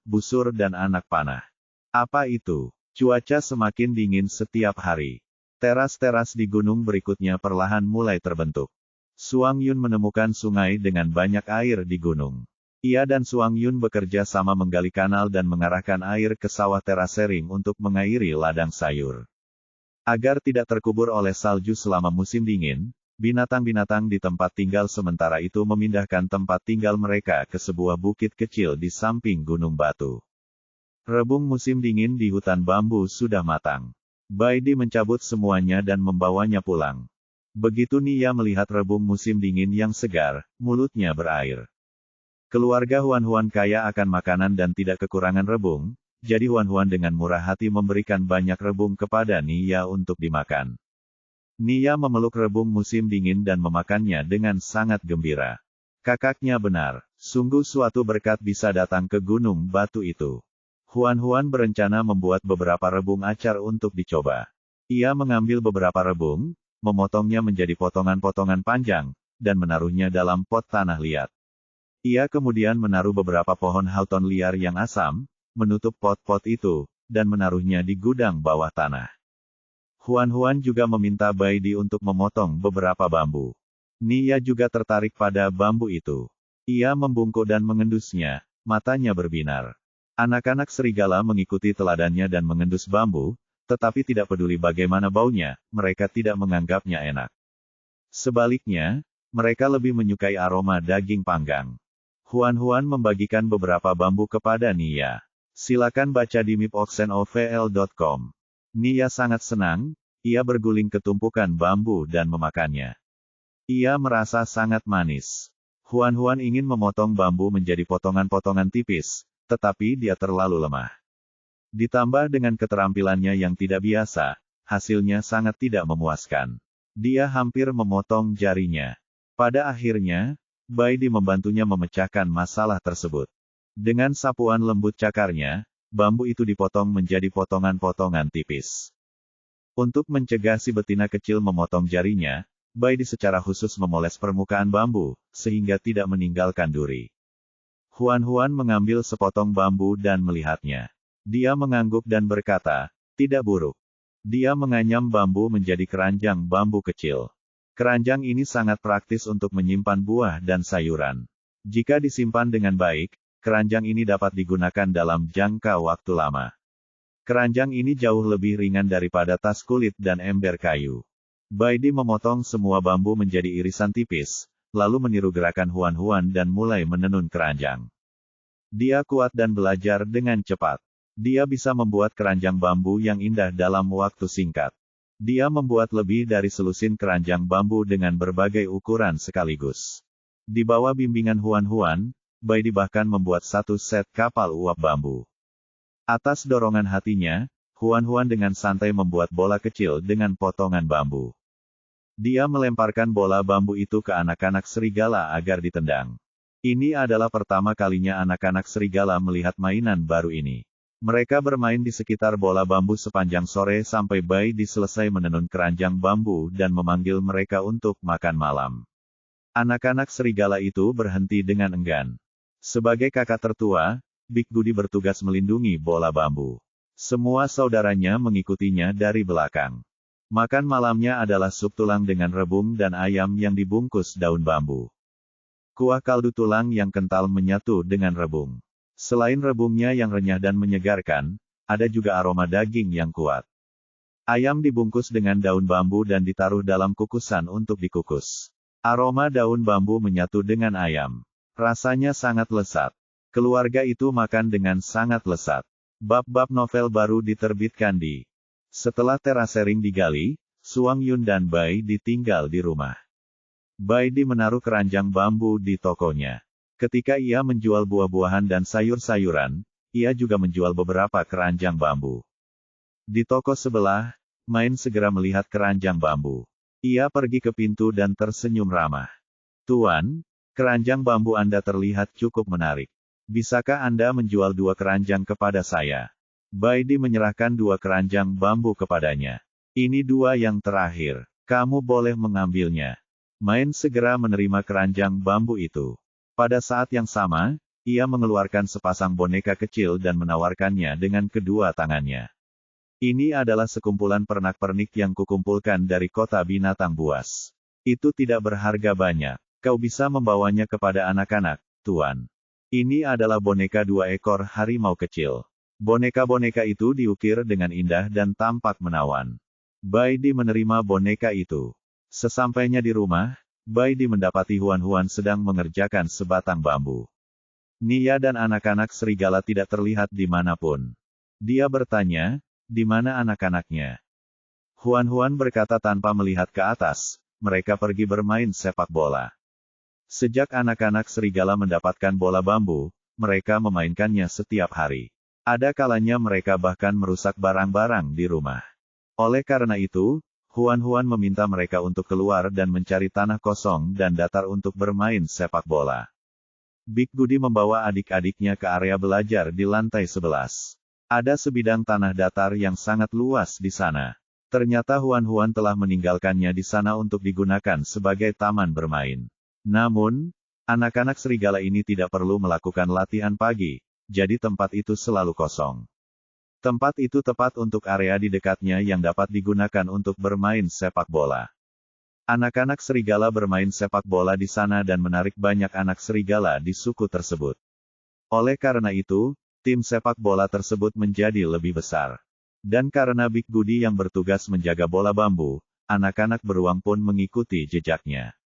Busur dan Anak Panah. Apa itu? Cuaca semakin dingin setiap hari. Teras-teras di gunung berikutnya perlahan mulai terbentuk. Suang Yun menemukan sungai dengan banyak air di gunung. Ia dan Suang Yun bekerja sama menggali kanal dan mengarahkan air ke sawah terasering untuk mengairi ladang sayur. Agar tidak terkubur oleh salju selama musim dingin, binatang-binatang di tempat tinggal sementara itu memindahkan tempat tinggal mereka ke sebuah bukit kecil di samping gunung batu. Rebung musim dingin di hutan bambu sudah matang. Baidi mencabut semuanya dan membawanya pulang. Begitu Nia melihat rebung musim dingin yang segar, mulutnya berair. Keluarga Huan-Huan kaya akan makanan dan tidak kekurangan rebung, jadi Huan-Huan dengan murah hati memberikan banyak rebung kepada Nia untuk dimakan. Nia memeluk rebung musim dingin dan memakannya dengan sangat gembira. Kakaknya benar, sungguh suatu berkat bisa datang ke gunung batu itu. Huan-Huan berencana membuat beberapa rebung acar untuk dicoba. Ia mengambil beberapa rebung, memotongnya menjadi potongan-potongan panjang, dan menaruhnya dalam pot tanah liat. Ia kemudian menaruh beberapa pohon hauton liar yang asam, menutup pot-pot itu, dan menaruhnya di gudang bawah tanah. Huan-Huan juga meminta Baidi untuk memotong beberapa bambu. Nia juga tertarik pada bambu itu. Ia membungkuk dan mengendusnya, matanya berbinar. Anak-anak serigala mengikuti teladannya dan mengendus bambu, tetapi tidak peduli bagaimana baunya, mereka tidak menganggapnya enak. Sebaliknya, mereka lebih menyukai aroma daging panggang. Huan-Huan membagikan beberapa bambu kepada Nia. Silakan baca di mipoxenovl.com. Nia sangat senang, ia berguling ke tumpukan bambu dan memakannya. Ia merasa sangat manis. Huan-Huan ingin memotong bambu menjadi potongan-potongan tipis, tetapi dia terlalu lemah. Ditambah dengan keterampilannya yang tidak biasa, hasilnya sangat tidak memuaskan. Dia hampir memotong jarinya. Pada akhirnya, Baidi membantunya memecahkan masalah tersebut. Dengan sapuan lembut cakarnya, bambu itu dipotong menjadi potongan-potongan tipis. Untuk mencegah si betina kecil memotong jarinya, Baidi secara khusus memoles permukaan bambu, sehingga tidak meninggalkan duri. Huan-Huan mengambil sepotong bambu dan melihatnya. Dia mengangguk dan berkata, "Tidak buruk." Dia menganyam bambu menjadi keranjang bambu kecil. Keranjang ini sangat praktis untuk menyimpan buah dan sayuran. Jika disimpan dengan baik, keranjang ini dapat digunakan dalam jangka waktu lama. Keranjang ini jauh lebih ringan daripada tas kulit dan ember kayu. Baidi memotong semua bambu menjadi irisan tipis, lalu meniru gerakan Huan-Huan dan mulai menenun keranjang. Dia kuat dan belajar dengan cepat. Dia bisa membuat keranjang bambu yang indah dalam waktu singkat. Dia membuat lebih dari selusin keranjang bambu dengan berbagai ukuran sekaligus. Di bawah bimbingan Huan-Huan, Baidi bahkan membuat satu set kapal uap bambu. Atas dorongan hatinya, Huan-Huan dengan santai membuat bola kecil dengan potongan bambu. Dia melemparkan bola bambu itu ke anak-anak serigala agar ditendang. Ini adalah pertama kalinya anak-anak serigala melihat mainan baru ini. Mereka bermain di sekitar bola bambu sepanjang sore sampai Baidi selesai menenun keranjang bambu dan memanggil mereka untuk makan malam. Anak-anak serigala itu berhenti dengan enggan. Sebagai kakak tertua, Big Goody bertugas melindungi bola bambu. Semua saudaranya mengikutinya dari belakang. Makan malamnya adalah sup tulang dengan rebung dan ayam yang dibungkus daun bambu. Kuah kaldu tulang yang kental menyatu dengan rebung. Selain rebungnya yang renyah dan menyegarkan, ada juga aroma daging yang kuat. Ayam dibungkus dengan daun bambu dan ditaruh dalam kukusan untuk dikukus. Aroma daun bambu menyatu dengan ayam. Rasanya sangat lezat. Keluarga itu makan dengan sangat lezat. Bab-bab novel baru diterbitkan di. Setelah terasering digali, Suang Yun dan Baidi tinggal di rumah. Baidi menaruh keranjang bambu di tokonya. Ketika ia menjual buah-buahan dan sayur-sayuran, ia juga menjual beberapa keranjang bambu. Di toko sebelah, Main segera melihat keranjang bambu. Ia pergi ke pintu dan tersenyum ramah. "Tuan, keranjang bambu Anda terlihat cukup menarik. Bisakah Anda menjual 2 keranjang kepada saya?" Baidi menyerahkan 2 keranjang bambu kepadanya. "Ini 2 yang terakhir. Kamu boleh mengambilnya." Main segera menerima keranjang bambu itu. Pada saat yang sama, ia mengeluarkan sepasang boneka kecil dan menawarkannya dengan kedua tangannya. Ini adalah sekumpulan pernak-pernik yang kukumpulkan dari kota binatang buas. Itu tidak berharga banyak. Kau bisa membawanya kepada anak-anak, Tuan. Ini adalah boneka 2 ekor harimau kecil. Boneka-boneka itu diukir dengan indah dan tampak menawan. Baidi menerima boneka itu. Sesampainya di rumah, Baidi mendapati Huan-Huan sedang mengerjakan sebatang bambu. Nia dan anak-anak serigala tidak terlihat dimanapun. Dia bertanya, di mana anak-anaknya? Huan-Huan berkata tanpa melihat ke atas, mereka pergi bermain sepak bola. Sejak anak-anak serigala mendapatkan bola bambu, mereka memainkannya setiap hari. Ada kalanya mereka bahkan merusak barang-barang di rumah. Oleh karena itu, Huan-Huan meminta mereka untuk keluar dan mencari tanah kosong dan datar untuk bermain sepak bola. Big Goody membawa adik-adiknya ke area belajar di lantai 11. Ada sebidang tanah datar yang sangat luas di sana. Ternyata Huan-Huan telah meninggalkannya di sana untuk digunakan sebagai taman bermain. Namun, anak-anak serigala ini tidak perlu melakukan latihan pagi, jadi tempat itu selalu kosong. Tempat itu tepat untuk area di dekatnya yang dapat digunakan untuk bermain sepak bola. Anak-anak serigala bermain sepak bola di sana dan menarik banyak anak serigala di suku tersebut. Oleh karena itu, tim sepak bola tersebut menjadi lebih besar. Dan karena Big Goody yang bertugas menjaga bola bambu, anak-anak beruang pun mengikuti jejaknya.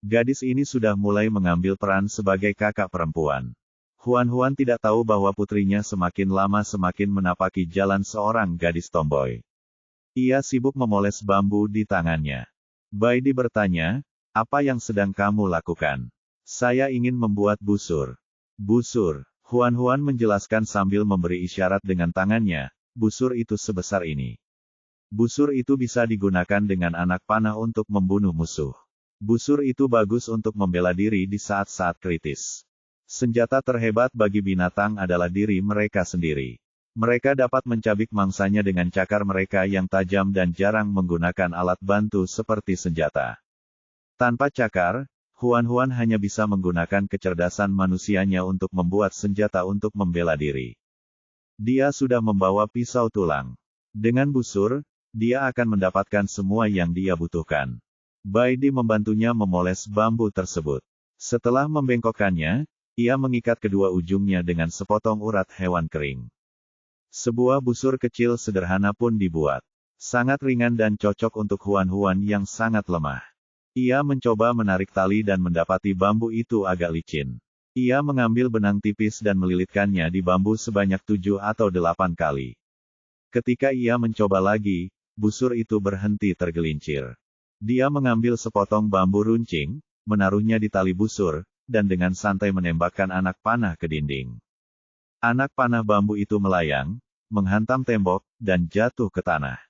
Gadis ini sudah mulai mengambil peran sebagai kakak perempuan. Huan-Huan tidak tahu bahwa putrinya semakin lama semakin menapaki jalan seorang gadis tomboy. Ia sibuk memoles bambu di tangannya. Baidi bertanya, apa yang sedang kamu lakukan? Saya ingin membuat busur. Busur. Huan-Huan menjelaskan sambil memberi isyarat dengan tangannya, busur itu sebesar ini. Busur itu bisa digunakan dengan anak panah untuk membunuh musuh. Busur itu bagus untuk membela diri di saat-saat kritis. Senjata terhebat bagi binatang adalah diri mereka sendiri. Mereka dapat mencabik mangsanya dengan cakar mereka yang tajam dan jarang menggunakan alat bantu seperti senjata. Tanpa cakar, Huan-Huan hanya bisa menggunakan kecerdasan manusianya untuk membuat senjata untuk membela diri. Dia sudah membawa pisau tulang. Dengan busur, dia akan mendapatkan semua yang dia butuhkan. Baidi membantunya memoles bambu tersebut. Setelah membengkokkannya, ia mengikat kedua ujungnya dengan sepotong urat hewan kering. Sebuah busur kecil sederhana pun dibuat. Sangat ringan dan cocok untuk Huan-Huan yang sangat lemah. Ia mencoba menarik tali dan mendapati bambu itu agak licin. Ia mengambil benang tipis dan melilitkannya di bambu sebanyak 7 atau 8 kali. Ketika ia mencoba lagi, busur itu berhenti tergelincir. Dia mengambil sepotong bambu runcing, menaruhnya di tali busur, dan dengan santai menembakkan anak panah ke dinding. Anak panah bambu itu melayang, menghantam tembok, dan jatuh ke tanah.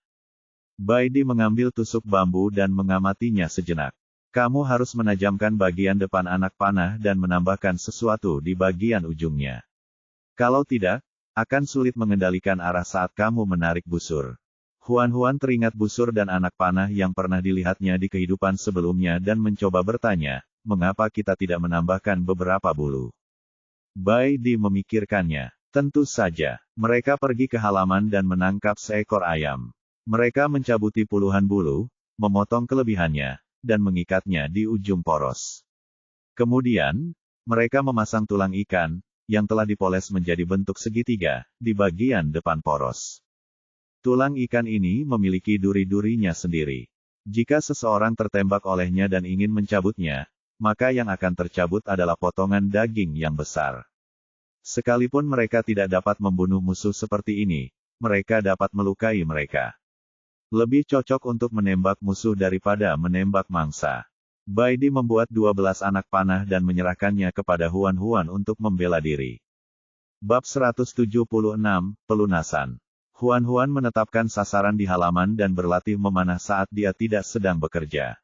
Baidi mengambil tusuk bambu dan mengamatinya sejenak. Kamu harus menajamkan bagian depan anak panah dan menambahkan sesuatu di bagian ujungnya. Kalau tidak, akan sulit mengendalikan arah saat kamu menarik busur. Huan-Huan teringat busur dan anak panah yang pernah dilihatnya di kehidupan sebelumnya dan mencoba bertanya, mengapa kita tidak menambahkan beberapa bulu? Baidi memikirkannya. Tentu saja, mereka pergi ke halaman dan menangkap seekor ayam. Mereka mencabuti puluhan bulu, memotong kelebihannya, dan mengikatnya di ujung poros. Kemudian, mereka memasang tulang ikan, yang telah dipoles menjadi bentuk segitiga, di bagian depan poros. Tulang ikan ini memiliki duri-durinya sendiri. Jika seseorang tertembak olehnya dan ingin mencabutnya, maka yang akan tercabut adalah potongan daging yang besar. Sekalipun mereka tidak dapat membunuh musuh seperti ini, mereka dapat melukai mereka. Lebih cocok untuk menembak musuh daripada menembak mangsa. Baidi membuat 12 anak panah dan menyerahkannya kepada Huan-Huan untuk membela diri. Bab 176, Pelunasan. Huan-Huan menetapkan sasaran di halaman dan berlatih memanah saat dia tidak sedang bekerja.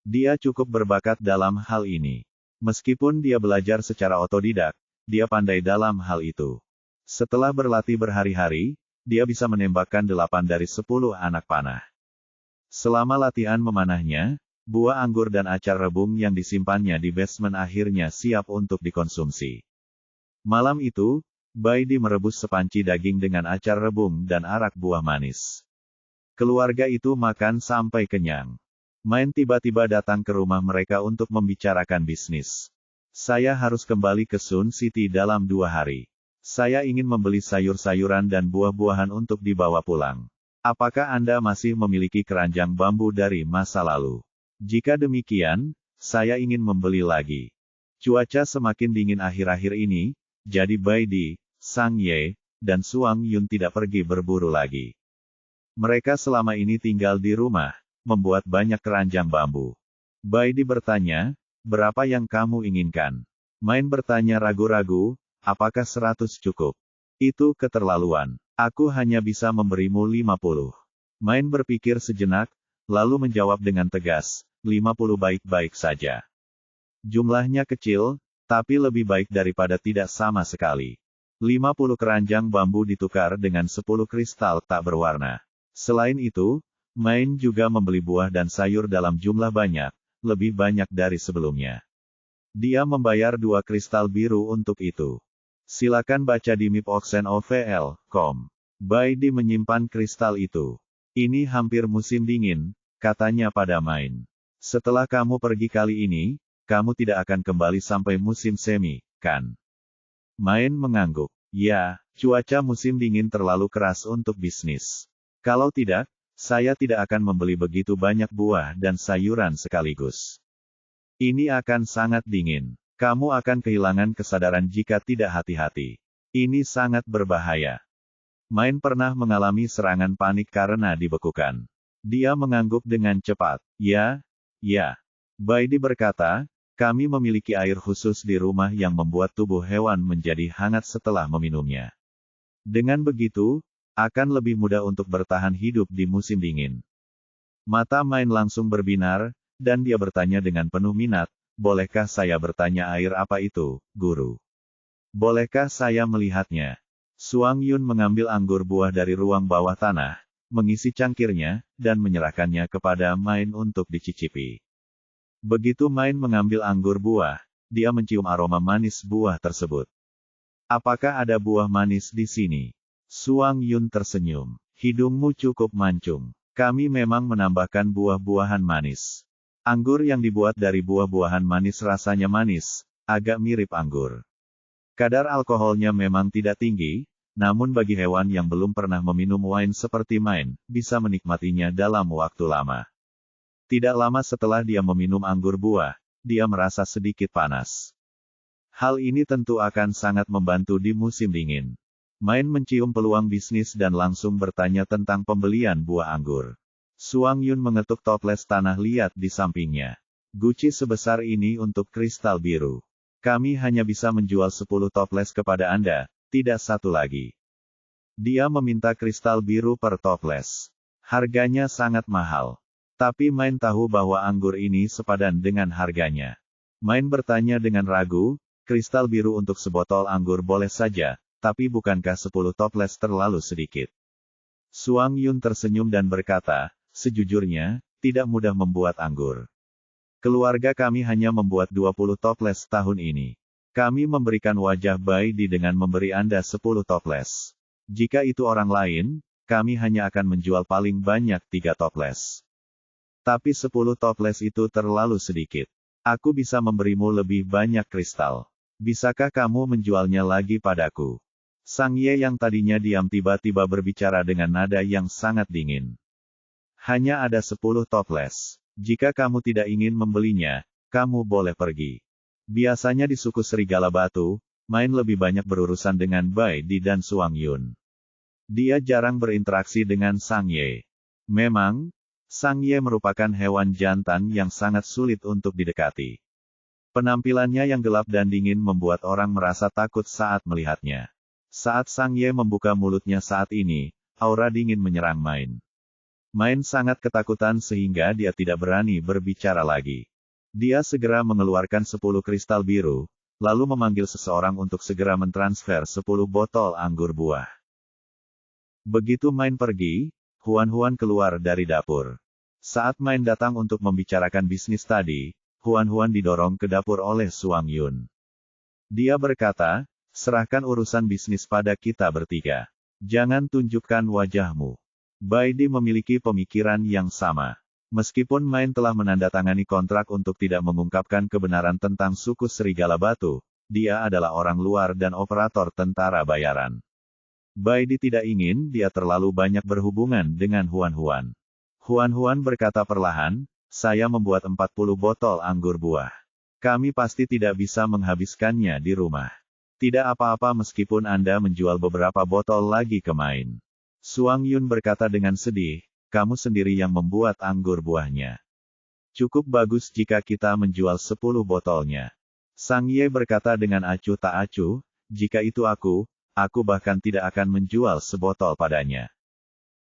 Dia cukup berbakat dalam hal ini. Meskipun dia belajar secara otodidak, dia pandai dalam hal itu. Setelah berlatih berhari-hari, dia bisa menembakkan 8 dari 10 anak panah. Selama latihan memanahnya, buah anggur dan acar rebung yang disimpannya di basement akhirnya siap untuk dikonsumsi. Malam itu, Baidi merebus sepanci daging dengan acar rebung dan arak buah manis. Keluarga itu makan sampai kenyang. Main tiba-tiba datang ke rumah mereka untuk membicarakan bisnis. Saya harus kembali ke Sun City dalam 2 hari. Saya ingin membeli sayur-sayuran dan buah-buahan untuk dibawa pulang. Apakah Anda masih memiliki keranjang bambu dari masa lalu? Jika demikian, saya ingin membeli lagi. Cuaca semakin dingin akhir-akhir ini, jadi Baidi, Sang Ye, dan Suang Yun tidak pergi berburu lagi. Mereka selama ini tinggal di rumah, membuat banyak keranjang bambu. Baidi bertanya, berapa yang kamu inginkan? Main bertanya ragu-ragu, apakah 100 cukup? Itu keterlaluan. Aku hanya bisa memberimu 50. Main berpikir sejenak, lalu menjawab dengan tegas, 50 baik-baik saja. Jumlahnya kecil, tapi lebih baik daripada tidak sama sekali. 50 keranjang bambu ditukar dengan 10 kristal tak berwarna. Selain itu, Main juga membeli buah dan sayur dalam jumlah banyak, lebih banyak dari sebelumnya. Dia membayar 2 kristal biru untuk itu. Silakan baca di mipoxenovl.com. Baidi menyimpan kristal itu. Ini hampir musim dingin, katanya pada Main. Setelah kamu pergi kali ini, kamu tidak akan kembali sampai musim semi, kan? Main mengangguk. Ya, cuaca musim dingin terlalu keras untuk bisnis. Kalau tidak, saya tidak akan membeli begitu banyak buah dan sayuran sekaligus. Ini akan sangat dingin. Kamu akan kehilangan kesadaran jika tidak hati-hati. Ini sangat berbahaya. Main pernah mengalami serangan panik karena dibekukan. Dia mengangguk dengan cepat. Ya. Baidi berkata, kami memiliki air khusus di rumah yang membuat tubuh hewan menjadi hangat setelah meminumnya. Dengan begitu, akan lebih mudah untuk bertahan hidup di musim dingin. Mata Main langsung berbinar, dan dia bertanya dengan penuh minat, bolehkah saya bertanya air apa itu, guru? Bolehkah saya melihatnya? Suang Yun mengambil anggur buah dari ruang bawah tanah, mengisi cangkirnya, dan menyerahkannya kepada Main untuk dicicipi. Begitu Main mengambil anggur buah, dia mencium aroma manis buah tersebut. Apakah ada buah manis di sini? Suang Yun tersenyum. Hidungmu cukup mancung. Kami memang menambahkan buah-buahan manis. Anggur yang dibuat dari buah-buahan manis rasanya manis, agak mirip anggur. Kadar alkoholnya memang tidak tinggi, namun bagi hewan yang belum pernah meminum wine seperti Main, bisa menikmatinya dalam waktu lama. Tidak lama setelah dia meminum anggur buah, dia merasa sedikit panas. Hal ini tentu akan sangat membantu di musim dingin. Main mencium peluang bisnis dan langsung bertanya tentang pembelian buah anggur. Suang Yun mengetuk toples tanah liat di sampingnya. Guci sebesar ini untuk kristal biru. Kami hanya bisa menjual 10 toples kepada Anda, tidak satu lagi. Dia meminta kristal biru per toples. Harganya sangat mahal. Tapi Main tahu bahwa anggur ini sepadan dengan harganya. Main bertanya dengan ragu, kristal biru untuk sebotol anggur boleh saja, tapi bukankah 10 toples terlalu sedikit? Suang Yun tersenyum dan berkata, sejujurnya, tidak mudah membuat anggur. Keluarga kami hanya membuat 20 toples tahun ini. Kami memberikan wajah Baidi dengan memberi Anda 10 toples. Jika itu orang lain, kami hanya akan menjual paling banyak 3 toples. Tapi 10 toples itu terlalu sedikit. Aku bisa memberimu lebih banyak kristal. Bisakah kamu menjualnya lagi padaku? Sang Ye yang tadinya diam tiba-tiba berbicara dengan nada yang sangat dingin. Hanya ada 10 toples. Jika kamu tidak ingin membelinya, kamu boleh pergi. Biasanya di suku Serigala Batu, Main lebih banyak berurusan dengan Baidi dan Suang Yun. Dia jarang berinteraksi dengan Sang Ye. Memang, Sang Ye merupakan hewan jantan yang sangat sulit untuk didekati. Penampilannya yang gelap dan dingin membuat orang merasa takut saat melihatnya. Saat Sang Ye membuka mulutnya saat ini, aura dingin menyerang Main. Main sangat ketakutan sehingga dia tidak berani berbicara lagi. Dia segera mengeluarkan 10 kristal biru, lalu memanggil seseorang untuk segera mentransfer 10 botol anggur buah. Begitu Main pergi, Huan-Huan keluar dari dapur. Saat Main datang untuk membicarakan bisnis tadi, Huan-Huan didorong ke dapur oleh Suang Yun. Dia berkata, Serahkan urusan bisnis pada kita bertiga. Jangan tunjukkan wajahmu. Baidi memiliki pemikiran yang sama. Meskipun Main telah menandatangani kontrak untuk tidak mengungkapkan kebenaran tentang suku Serigala Batu, dia adalah orang luar dan operator tentara bayaran. Baidi tidak ingin dia terlalu banyak berhubungan dengan Huan-Huan. Huan-Huan berkata perlahan, saya membuat 40 botol anggur buah. Kami pasti tidak bisa menghabiskannya di rumah. Tidak apa-apa meskipun Anda menjual beberapa botol lagi ke Main. Suang Yun berkata dengan sedih, kamu sendiri yang membuat anggur buahnya. Cukup bagus jika kita menjual 10 botolnya. Sang Ye berkata dengan acuh tak acuh, jika itu aku bahkan tidak akan menjual sebotol padanya.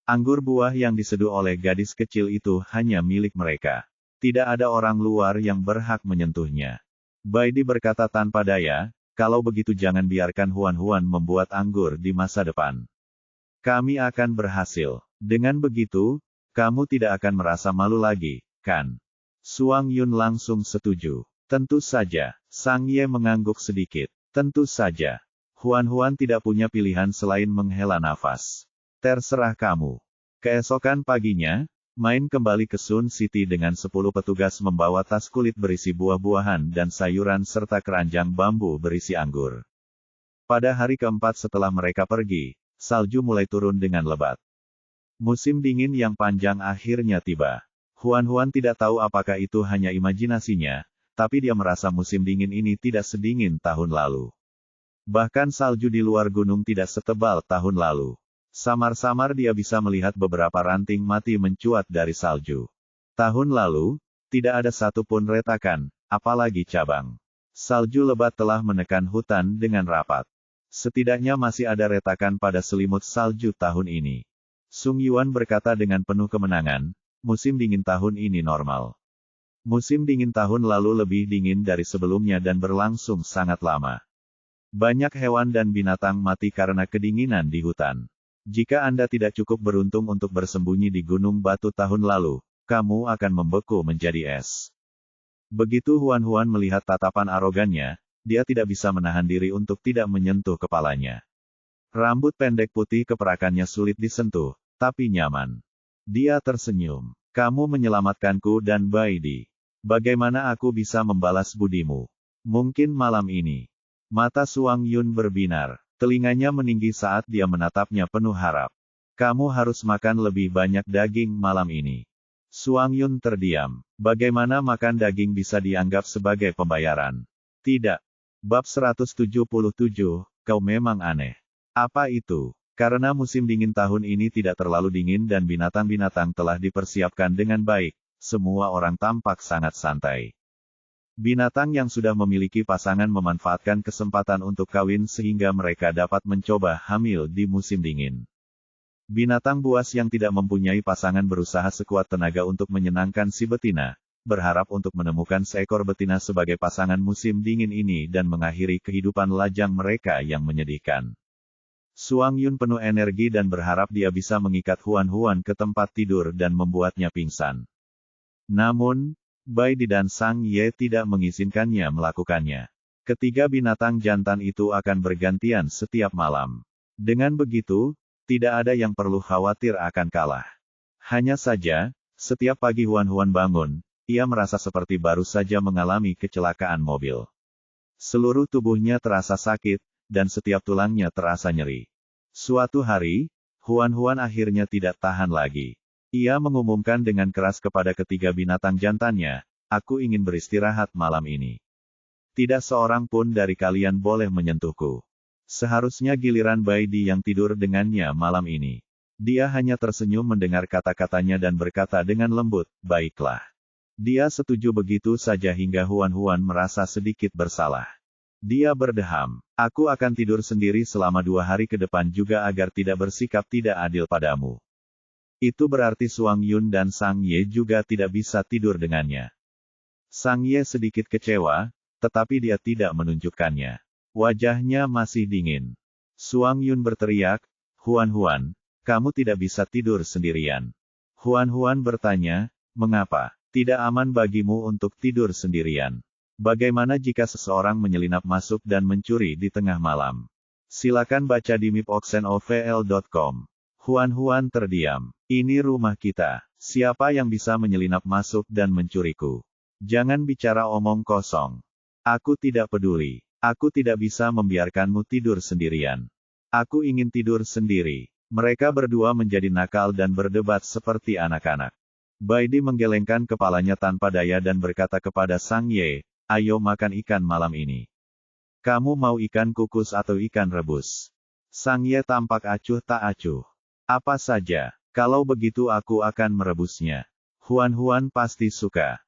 Anggur buah yang diseduh oleh gadis kecil itu hanya milik mereka. Tidak ada orang luar yang berhak menyentuhnya. Baidi berkata tanpa daya, kalau begitu jangan biarkan Huan-Huan membuat anggur di masa depan. Kami akan berhasil. Dengan begitu, kamu tidak akan merasa malu lagi, kan? Suang Yun langsung setuju. Tentu saja, Sang Ye mengangguk sedikit. Tentu saja. Huan-Huan tidak punya pilihan selain menghela nafas. Terserah kamu. Keesokan paginya, Main kembali ke Sun City dengan 10 petugas membawa tas kulit berisi buah-buahan dan sayuran serta keranjang bambu berisi anggur. Pada hari keempat setelah mereka pergi, salju mulai turun dengan lebat. Musim dingin yang panjang akhirnya tiba. Huan-Huan tidak tahu apakah itu hanya imajinasinya, tapi dia merasa musim dingin ini tidak sedingin tahun lalu. Bahkan salju di luar gunung tidak setebal tahun lalu. Samar-samar dia bisa melihat beberapa ranting mati mencuat dari salju. Tahun lalu, tidak ada satupun retakan, apalagi cabang. Salju lebat telah menekan hutan dengan rapat. Setidaknya masih ada retakan pada selimut salju tahun ini. Sung Yuan berkata dengan penuh kemenangan, musim dingin tahun ini normal. Musim dingin tahun lalu lebih dingin dari sebelumnya dan berlangsung sangat lama. Banyak hewan dan binatang mati karena kedinginan di hutan. Jika Anda tidak cukup beruntung untuk bersembunyi di gunung batu tahun lalu, kamu akan membeku menjadi es. Begitu Huan-Huan melihat tatapan arogannya, dia tidak bisa menahan diri untuk tidak menyentuh kepalanya. Rambut pendek putih keperakannya sulit disentuh, tapi nyaman. Dia tersenyum. Kamu menyelamatkanku dan Baidi. Bagaimana aku bisa membalas budimu? Mungkin malam ini. Mata Suang Yun berbinar. Telinganya meninggi saat dia menatapnya penuh harap. Kamu harus makan lebih banyak daging malam ini. Suang Yun terdiam. Bagaimana makan daging bisa dianggap sebagai pembayaran? Tidak. Bab 177, kau memang aneh. Apa itu? Karena musim dingin tahun ini tidak terlalu dingin dan binatang-binatang telah dipersiapkan dengan baik, semua orang tampak sangat santai. Binatang yang sudah memiliki pasangan memanfaatkan kesempatan untuk kawin sehingga mereka dapat mencoba hamil di musim dingin. Binatang buas yang tidak mempunyai pasangan berusaha sekuat tenaga untuk menyenangkan si betina, berharap untuk menemukan seekor betina sebagai pasangan musim dingin ini dan mengakhiri kehidupan lajang mereka yang menyedihkan. Suang Yun penuh energi dan berharap dia bisa mengikat Huan-Huan ke tempat tidur dan membuatnya pingsan. Namun, Baidi dan Sang Ye tidak mengizinkannya melakukannya. Ketiga binatang jantan itu akan bergantian setiap malam. Dengan begitu, tidak ada yang perlu khawatir akan kalah. Hanya saja, setiap pagi Huan-Huan bangun, ia merasa seperti baru saja mengalami kecelakaan mobil. Seluruh tubuhnya terasa sakit, dan setiap tulangnya terasa nyeri. Suatu hari, Huan-Huan akhirnya tidak tahan lagi. Ia mengumumkan dengan keras kepada ketiga binatang jantannya, aku ingin beristirahat malam ini. Tidak seorang pun dari kalian boleh menyentuhku. Seharusnya giliran Baidi yang tidur dengannya malam ini. Dia hanya tersenyum mendengar kata-katanya dan berkata dengan lembut, baiklah. Dia setuju begitu saja hingga Huan-Huan merasa sedikit bersalah. Dia berdeham, aku akan tidur sendiri selama 2 hari ke depan juga agar tidak bersikap tidak adil padamu. Itu berarti Suang Yun dan Sang Ye juga tidak bisa tidur dengannya. Sang Ye sedikit kecewa, tetapi dia tidak menunjukkannya. Wajahnya masih dingin. Suang Yun berteriak, Huan-Huan, kamu tidak bisa tidur sendirian. Huan-Huan bertanya, mengapa? Tidak aman bagimu untuk tidur sendirian. Bagaimana jika seseorang menyelinap masuk dan mencuri di tengah malam? Silakan baca di mipoxenovl.com. Huan terdiam. Ini rumah kita. Siapa yang bisa menyelinap masuk dan mencuriku? Jangan bicara omong kosong. Aku tidak peduli. Aku tidak bisa membiarkanmu tidur sendirian. Aku ingin tidur sendiri. Mereka berdua menjadi nakal dan berdebat seperti anak-anak. Baidi menggelengkan kepalanya tanpa daya dan berkata kepada Sang Ye, ayo makan ikan malam ini. Kamu mau ikan kukus atau ikan rebus? Sang Ye tampak acuh tak acuh. Apa saja, kalau begitu aku akan merebusnya. Huan pasti suka.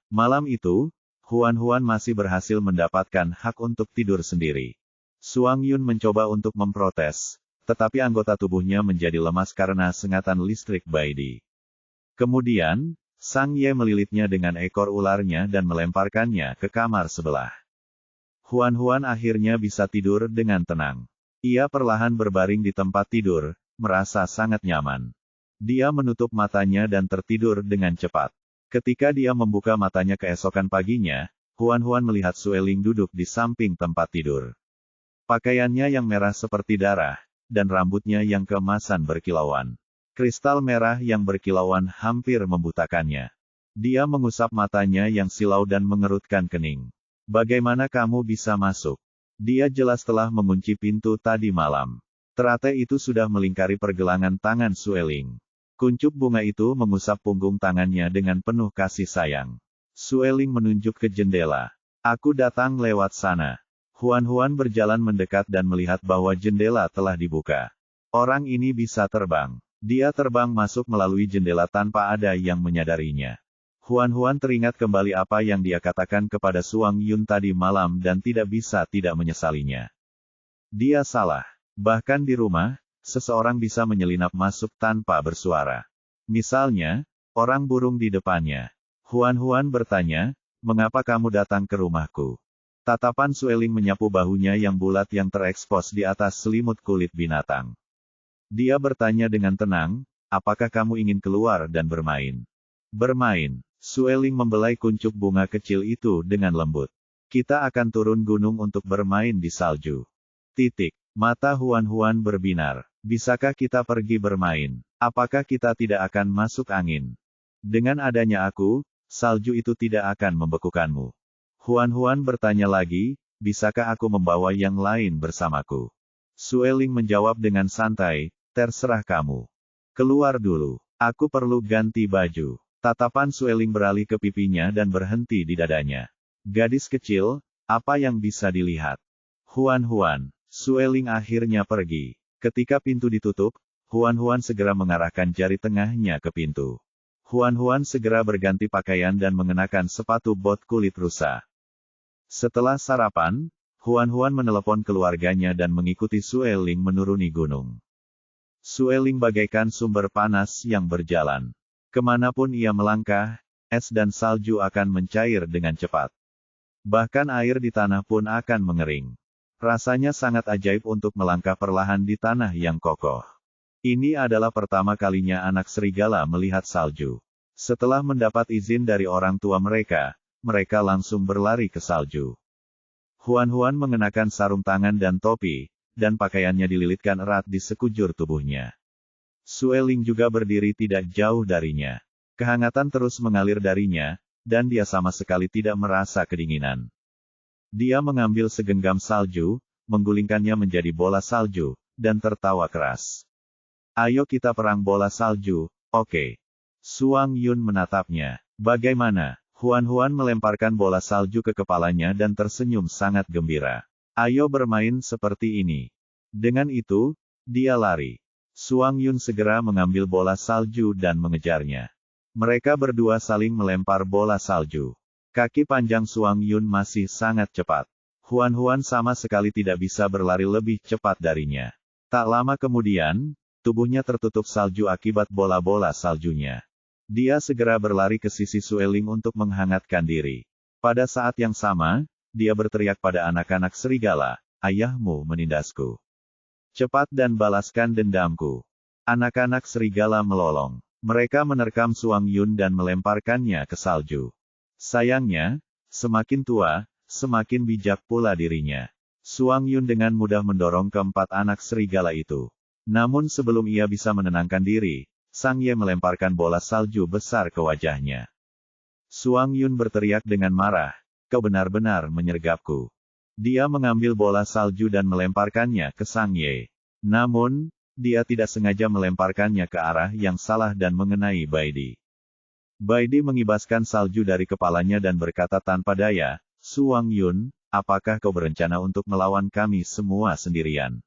Malam itu, Huan masih berhasil mendapatkan hak untuk tidur sendiri. Suang Yun mencoba untuk memprotes, tetapi anggota tubuhnya menjadi lemas karena sengatan listrik Baidi. Kemudian, Sang Ye melilitnya dengan ekor ularnya dan melemparkannya ke kamar sebelah. Huan akhirnya bisa tidur dengan tenang. Ia perlahan berbaring di tempat tidur, merasa sangat nyaman. Dia menutup matanya dan tertidur dengan cepat. Ketika dia membuka matanya keesokan paginya, Huan melihat Sueling duduk di samping tempat tidur. Pakaiannya yang merah seperti darah, dan rambutnya yang keemasan berkilauan. Kristal merah yang berkilauan hampir membutakannya. Dia mengusap matanya yang silau dan mengerutkan kening. Bagaimana kamu bisa masuk? Dia jelas telah mengunci pintu tadi malam. Teratai itu sudah melingkari pergelangan tangan Sueling. Kuncup bunga itu mengusap punggung tangannya dengan penuh kasih sayang. Sueling menunjuk ke jendela. Aku datang lewat sana. Huan berjalan mendekat dan melihat bahwa jendela telah dibuka. Orang ini bisa terbang. Dia terbang masuk melalui jendela tanpa ada yang menyadarinya. Huan teringat kembali apa yang dia katakan kepada Suang Yun tadi malam dan tidak bisa tidak menyesalinya. Dia salah. Bahkan di rumah, seseorang bisa menyelinap masuk tanpa bersuara. Misalnya, orang burung di depannya. Huan bertanya, mengapa kamu datang ke rumahku? Tatapan Sueling menyapu bahunya yang bulat yang terekspos di atas selimut kulit binatang. Dia bertanya dengan tenang, apakah kamu ingin keluar dan bermain? Bermain. Sueling membelai kuncup bunga kecil itu dengan lembut. Kita akan turun gunung untuk bermain di salju. Mata Huan berbinar. Bisakah kita pergi bermain? Apakah kita tidak akan masuk angin? Dengan adanya aku, salju itu tidak akan membekukanmu. Huan bertanya lagi, bisakah aku membawa yang lain bersamaku? Sueling menjawab dengan santai, terserah kamu. Keluar dulu. Aku perlu ganti baju. Tatapan Sueling beralih ke pipinya dan berhenti di dadanya. Gadis kecil, apa yang bisa dilihat? Huan. Sueling akhirnya pergi. Ketika pintu ditutup, Huan segera mengarahkan jari tengahnya ke pintu. Huan segera berganti pakaian dan mengenakan sepatu bot kulit rusa. Setelah sarapan, Huan menelepon keluarganya dan mengikuti Sueling menuruni gunung. Sueling bagaikan sumber panas yang berjalan. Kemanapun ia melangkah, es dan salju akan mencair dengan cepat. Bahkan air di tanah pun akan mengering. Rasanya sangat ajaib untuk melangkah perlahan di tanah yang kokoh. Ini adalah pertama kalinya anak serigala melihat salju. Setelah mendapat izin dari orang tua mereka langsung berlari ke salju. Huan mengenakan sarung tangan dan topi, dan pakaiannya dililitkan erat di sekujur tubuhnya. Sueling juga berdiri tidak jauh darinya. Kehangatan terus mengalir darinya, dan dia sama sekali tidak merasa kedinginan. Dia mengambil segenggam salju, menggulingkannya menjadi bola salju, dan tertawa keras. Ayo kita perang bola salju, oke? Suang Yun menatapnya. Bagaimana? Huan melemparkan bola salju ke kepalanya dan tersenyum sangat gembira. Ayo bermain seperti ini. Dengan itu, dia lari. Suang Yun segera mengambil bola salju dan mengejarnya. Mereka berdua saling melempar bola salju. Kaki panjang Suang Yun masih sangat cepat. Huan sama sekali tidak bisa berlari lebih cepat darinya. Tak lama kemudian, tubuhnya tertutup salju akibat bola-bola saljunya. Dia segera berlari ke sisi Sueling untuk menghangatkan diri. Pada saat yang sama, dia berteriak pada anak-anak serigala, ayahmu menindasku. Cepat dan balaskan dendamku. Anak-anak serigala melolong. Mereka menerkam Suang Yun dan melemparkannya ke salju. Sayangnya, Semakin tua, semakin bijak pula dirinya. Suang Yun dengan mudah mendorong keempat anak serigala itu. Namun sebelum ia bisa menenangkan diri, Sang Ye melemparkan bola salju besar ke wajahnya. Suang Yun berteriak dengan marah, "Kau benar-benar menyergapku." Dia mengambil bola salju dan melemparkannya ke Sang Ye. Namun, dia tidak sengaja melemparkannya ke arah yang salah dan mengenai Baidi. Baidi mengibaskan salju dari kepalanya dan berkata tanpa daya, "Suang Yun, apakah kau berencana untuk melawan kami semua sendirian?"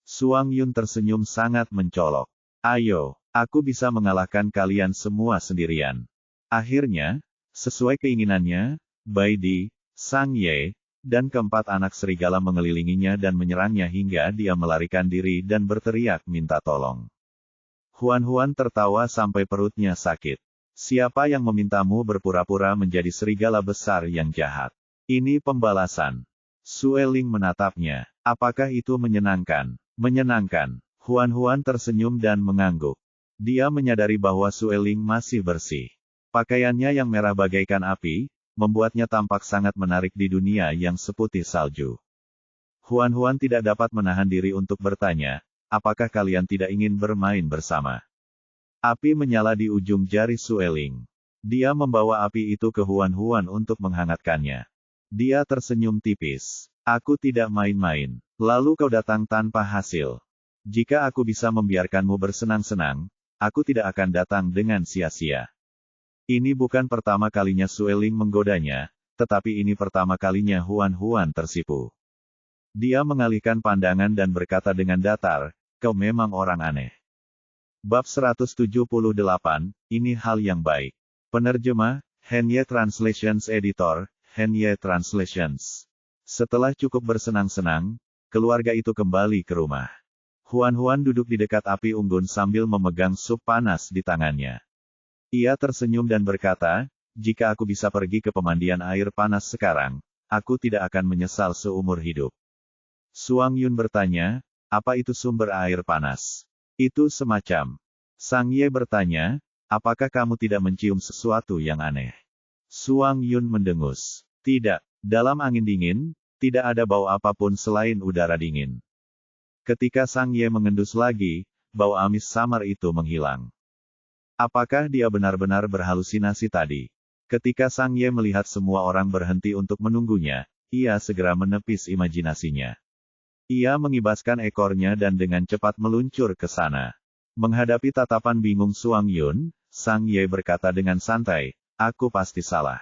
Suang Yun tersenyum sangat mencolok. "Ayo, aku bisa mengalahkan kalian semua sendirian." Akhirnya, sesuai keinginannya, Baidi, Sang Ye, dan keempat anak serigala mengelilinginya dan menyerangnya hingga dia melarikan diri dan berteriak minta tolong. Huan tertawa sampai perutnya sakit. "Siapa yang memintamu berpura-pura menjadi serigala besar yang jahat? Ini pembalasan." Sueling menatapnya. "Apakah itu menyenangkan?" "Menyenangkan." Huan tersenyum dan mengangguk. Dia menyadari bahwa Sueling masih bersih. Pakaiannya yang merah bagaikan api, membuatnya tampak sangat menarik di dunia yang seputih salju. Huan tidak dapat menahan diri untuk bertanya, "Apakah kalian tidak ingin bermain bersama?" Api menyala di ujung jari Sueling. Dia membawa api itu ke Huan untuk menghangatkannya. Dia tersenyum tipis. "Aku tidak main-main. Lalu kau datang tanpa hasil. Jika aku bisa membiarkanmu bersenang-senang, aku tidak akan datang dengan sia-sia." Ini bukan pertama kalinya Sueling menggodanya, tetapi ini pertama kalinya Huan tersipu. Dia mengalihkan pandangan dan berkata dengan datar, "Kau memang orang aneh." Bab 178, ini hal yang baik. Penerjemah, Henye Translations Editor, Henye Translations. Setelah cukup bersenang-senang, keluarga itu kembali ke rumah. Huan duduk di dekat api unggun sambil memegang sup panas di tangannya. Ia tersenyum dan berkata, "Jika aku bisa pergi ke pemandian air panas sekarang, aku tidak akan menyesal seumur hidup." Suang Yun bertanya, "Apa itu sumber air panas?" "Itu semacam." Sang Ye bertanya, "Apakah kamu tidak mencium sesuatu yang aneh?" Suang Yun mendengus. "Tidak. Dalam angin dingin, tidak ada bau apapun selain udara dingin." Ketika Sang Ye mengendus lagi, bau amis samar itu menghilang. Apakah dia benar-benar berhalusinasi tadi? Ketika Sang Ye melihat semua orang berhenti untuk menunggunya, ia segera menepis imajinasinya. Ia mengibaskan ekornya dan dengan cepat meluncur ke sana. Menghadapi tatapan bingung Suang Yun, Sang Ye berkata dengan santai, "Aku pasti salah.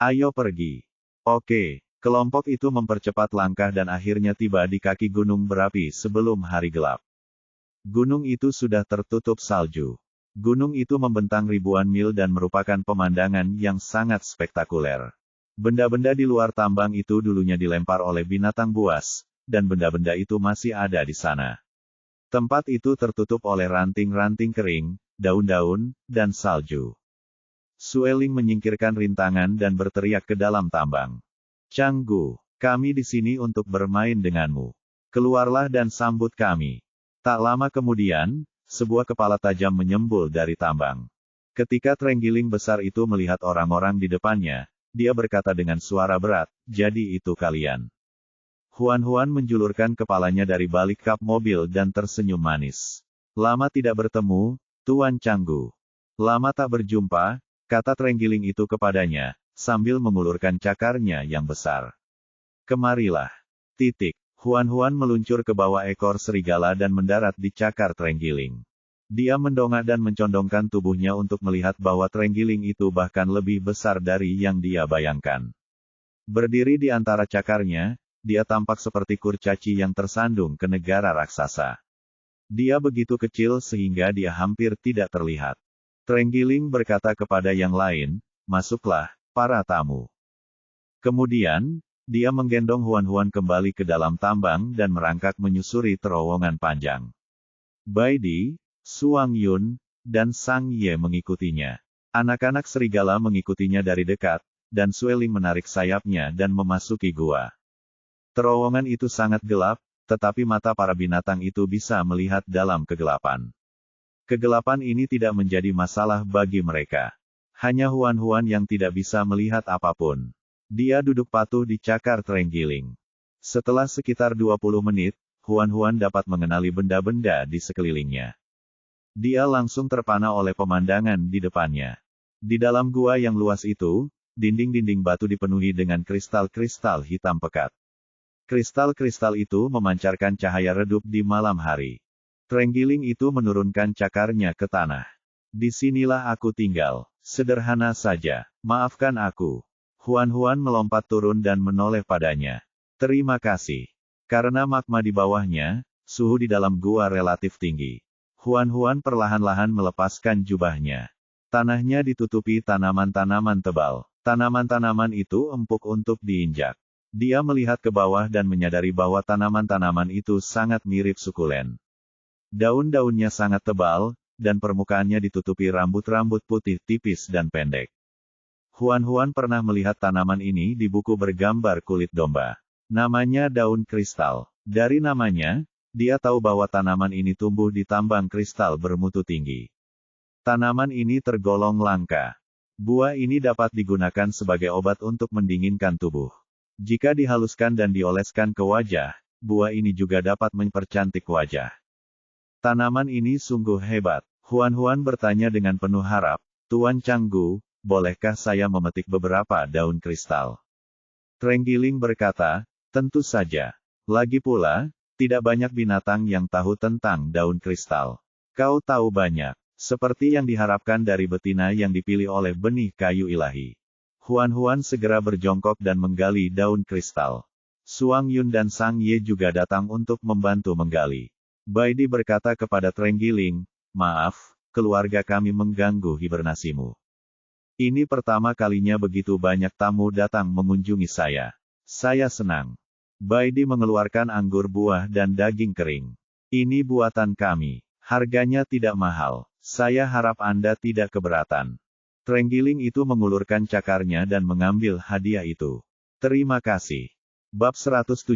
Ayo pergi." Oke, kelompok itu mempercepat langkah dan akhirnya tiba di kaki gunung berapi sebelum hari gelap. Gunung itu sudah tertutup salju. Gunung itu membentang ribuan mil dan merupakan pemandangan yang sangat spektakuler. Benda-benda di luar tambang itu dulunya dilempar oleh binatang buas, dan benda-benda itu masih ada di sana. Tempat itu tertutup oleh ranting-ranting kering, daun-daun, dan salju. Sueling menyingkirkan rintangan dan berteriak ke dalam tambang. "Canggu, kami di sini untuk bermain denganmu. Keluarlah dan sambut kami." Tak lama kemudian, sebuah kepala tajam menyembul dari tambang. Ketika Trenggiling besar itu melihat orang-orang di depannya, dia berkata dengan suara berat, "Jadi itu kalian." Huan menjulurkan kepalanya dari balik kap mobil dan tersenyum manis. "Lama tidak bertemu, Tuan Canggu." "Lama tak berjumpa," kata Trenggiling itu kepadanya, sambil mengulurkan cakarnya yang besar. "Kemarilah." Huan meluncur ke bawah ekor serigala dan mendarat di cakar Trenggiling. Dia mendongak dan mencondongkan tubuhnya untuk melihat bahwa Trenggiling itu bahkan lebih besar dari yang dia bayangkan. Berdiri di antara cakarnya, dia tampak seperti kurcaci yang tersandung ke negara raksasa. Dia begitu kecil sehingga dia hampir tidak terlihat. Trenggiling berkata kepada yang lain, "Masuklah, para tamu." Kemudian, dia menggendong Huan kembali ke dalam tambang dan merangkak menyusuri terowongan panjang. Baidi, Suang Yun, dan Sang Ye mengikutinya. Anak-anak serigala mengikutinya dari dekat, dan Sueling menarik sayapnya dan memasuki gua. Terowongan itu sangat gelap, tetapi mata para binatang itu bisa melihat dalam kegelapan. Kegelapan ini tidak menjadi masalah bagi mereka. Hanya Huan yang tidak bisa melihat apapun. Dia duduk patuh di cakar terenggiling. Setelah sekitar 20 menit, Huan dapat mengenali benda-benda di sekelilingnya. Dia langsung terpana oleh pemandangan di depannya. Di dalam gua yang luas itu, dinding-dinding batu dipenuhi dengan kristal-kristal hitam pekat. Kristal-kristal itu memancarkan cahaya redup di malam hari. Terenggiling itu menurunkan cakarnya ke tanah. Disinilah aku tinggal. Sederhana saja. Maafkan aku. Huan melompat turun dan menoleh padanya. Terima kasih. Karena magma di bawahnya, suhu di dalam gua relatif tinggi. Huan perlahan-lahan melepaskan jubahnya. Tanahnya ditutupi tanaman-tanaman tebal. Tanaman-tanaman itu empuk untuk diinjak. Dia melihat ke bawah dan menyadari bahwa tanaman-tanaman itu sangat mirip sukulen. Daun-daunnya sangat tebal, dan permukaannya ditutupi rambut-rambut putih tipis dan pendek. Huan pernah melihat tanaman ini di buku bergambar kulit domba. Namanya daun kristal. Dari namanya, dia tahu bahwa tanaman ini tumbuh di tambang kristal bermutu tinggi. Tanaman ini tergolong langka. Buah ini dapat digunakan sebagai obat untuk mendinginkan tubuh. Jika dihaluskan dan dioleskan ke wajah, buah ini juga dapat mempercantik wajah. Tanaman ini sungguh hebat. Huan bertanya dengan penuh harap, Tuan Canggu, bolehkah saya memetik beberapa daun kristal? Terenggiling berkata, tentu saja. Lagi pula, tidak banyak binatang yang tahu tentang daun kristal. Kau tahu banyak, seperti yang diharapkan dari betina yang dipilih oleh benih kayu ilahi. Huan segera berjongkok dan menggali daun kristal. Suang Yun dan Sang Ye juga datang untuk membantu menggali. Baidi berkata kepada terenggiling, maaf, keluarga kami mengganggu hibernasimu. Ini pertama kalinya begitu banyak tamu datang mengunjungi saya. Saya senang. Baidi mengeluarkan anggur buah dan daging kering. Ini buatan kami. Harganya tidak mahal. Saya harap Anda tidak keberatan. Terenggiling itu mengulurkan cakarnya dan mengambil hadiah itu. Terima kasih. Bab 179,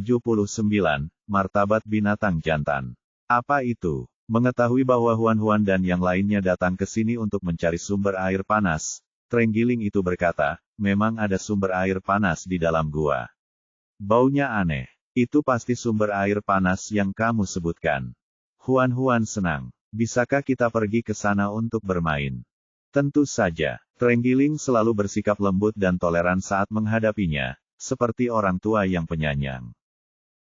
Martabat Binatang Jantan. Apa itu? Mengetahui bahwa Huan dan yang lainnya datang ke sini untuk mencari sumber air panas, terenggiling itu berkata, memang ada sumber air panas di dalam gua. Baunya aneh. Itu pasti sumber air panas yang kamu sebutkan. Huan senang. Bisakah kita pergi ke sana untuk bermain? Tentu saja. Terenggiling selalu bersikap lembut dan toleran saat menghadapinya, seperti orang tua yang penyayang.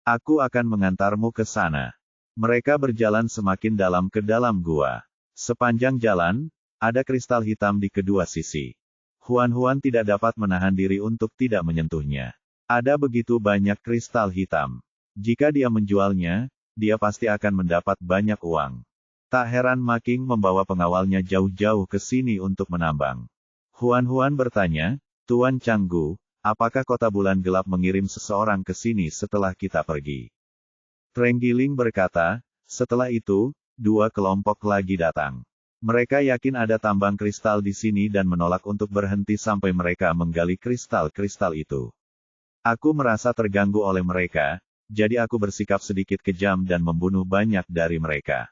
Aku akan mengantarmu ke sana. Mereka berjalan semakin dalam ke dalam gua. Sepanjang jalan, ada kristal hitam di kedua sisi. Huan tidak dapat menahan diri untuk tidak menyentuhnya. Ada begitu banyak kristal hitam. Jika dia menjualnya, dia pasti akan mendapat banyak uang. Tak heran Making membawa pengawalnya jauh-jauh ke sini untuk menambang. Huan bertanya, Tuan Canggu, apakah kota bulan gelap mengirim seseorang ke sini setelah kita pergi? Terenggiling berkata, setelah itu, dua kelompok lagi datang. Mereka yakin ada tambang kristal di sini dan menolak untuk berhenti sampai mereka menggali kristal-kristal itu. Aku merasa terganggu oleh mereka, jadi aku bersikap sedikit kejam dan membunuh banyak dari mereka.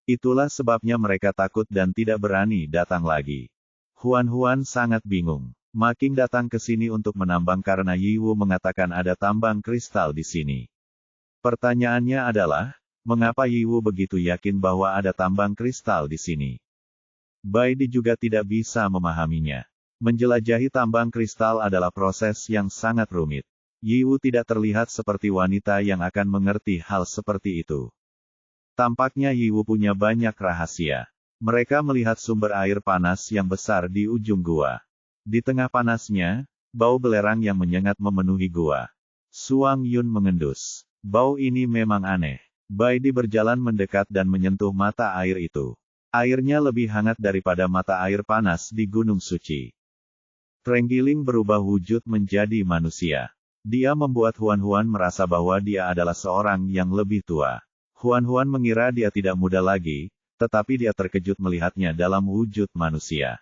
Itulah sebabnya mereka takut dan tidak berani datang lagi. Huan sangat bingung. Making datang ke sini untuk menambang karena Yiwu mengatakan ada tambang kristal di sini. Pertanyaannya adalah, mengapa Yiwu begitu yakin bahwa ada tambang kristal di sini? Baidi juga tidak bisa memahaminya. Menjelajahi tambang kristal adalah proses yang sangat rumit. Yiwu tidak terlihat seperti wanita yang akan mengerti hal seperti itu. Tampaknya Yiwu punya banyak rahasia. Mereka melihat sumber air panas yang besar di ujung gua. Di tengah panasnya, bau belerang yang menyengat memenuhi gua. Suang Yun mengendus. Bau ini memang aneh. Baidi berjalan mendekat dan menyentuh mata air itu. Airnya lebih hangat daripada mata air panas di Gunung Suci. Terenggiling berubah wujud menjadi manusia. Dia membuat Huan merasa bahwa dia adalah seorang yang lebih tua. Huan mengira dia tidak muda lagi, tetapi dia terkejut melihatnya dalam wujud manusia.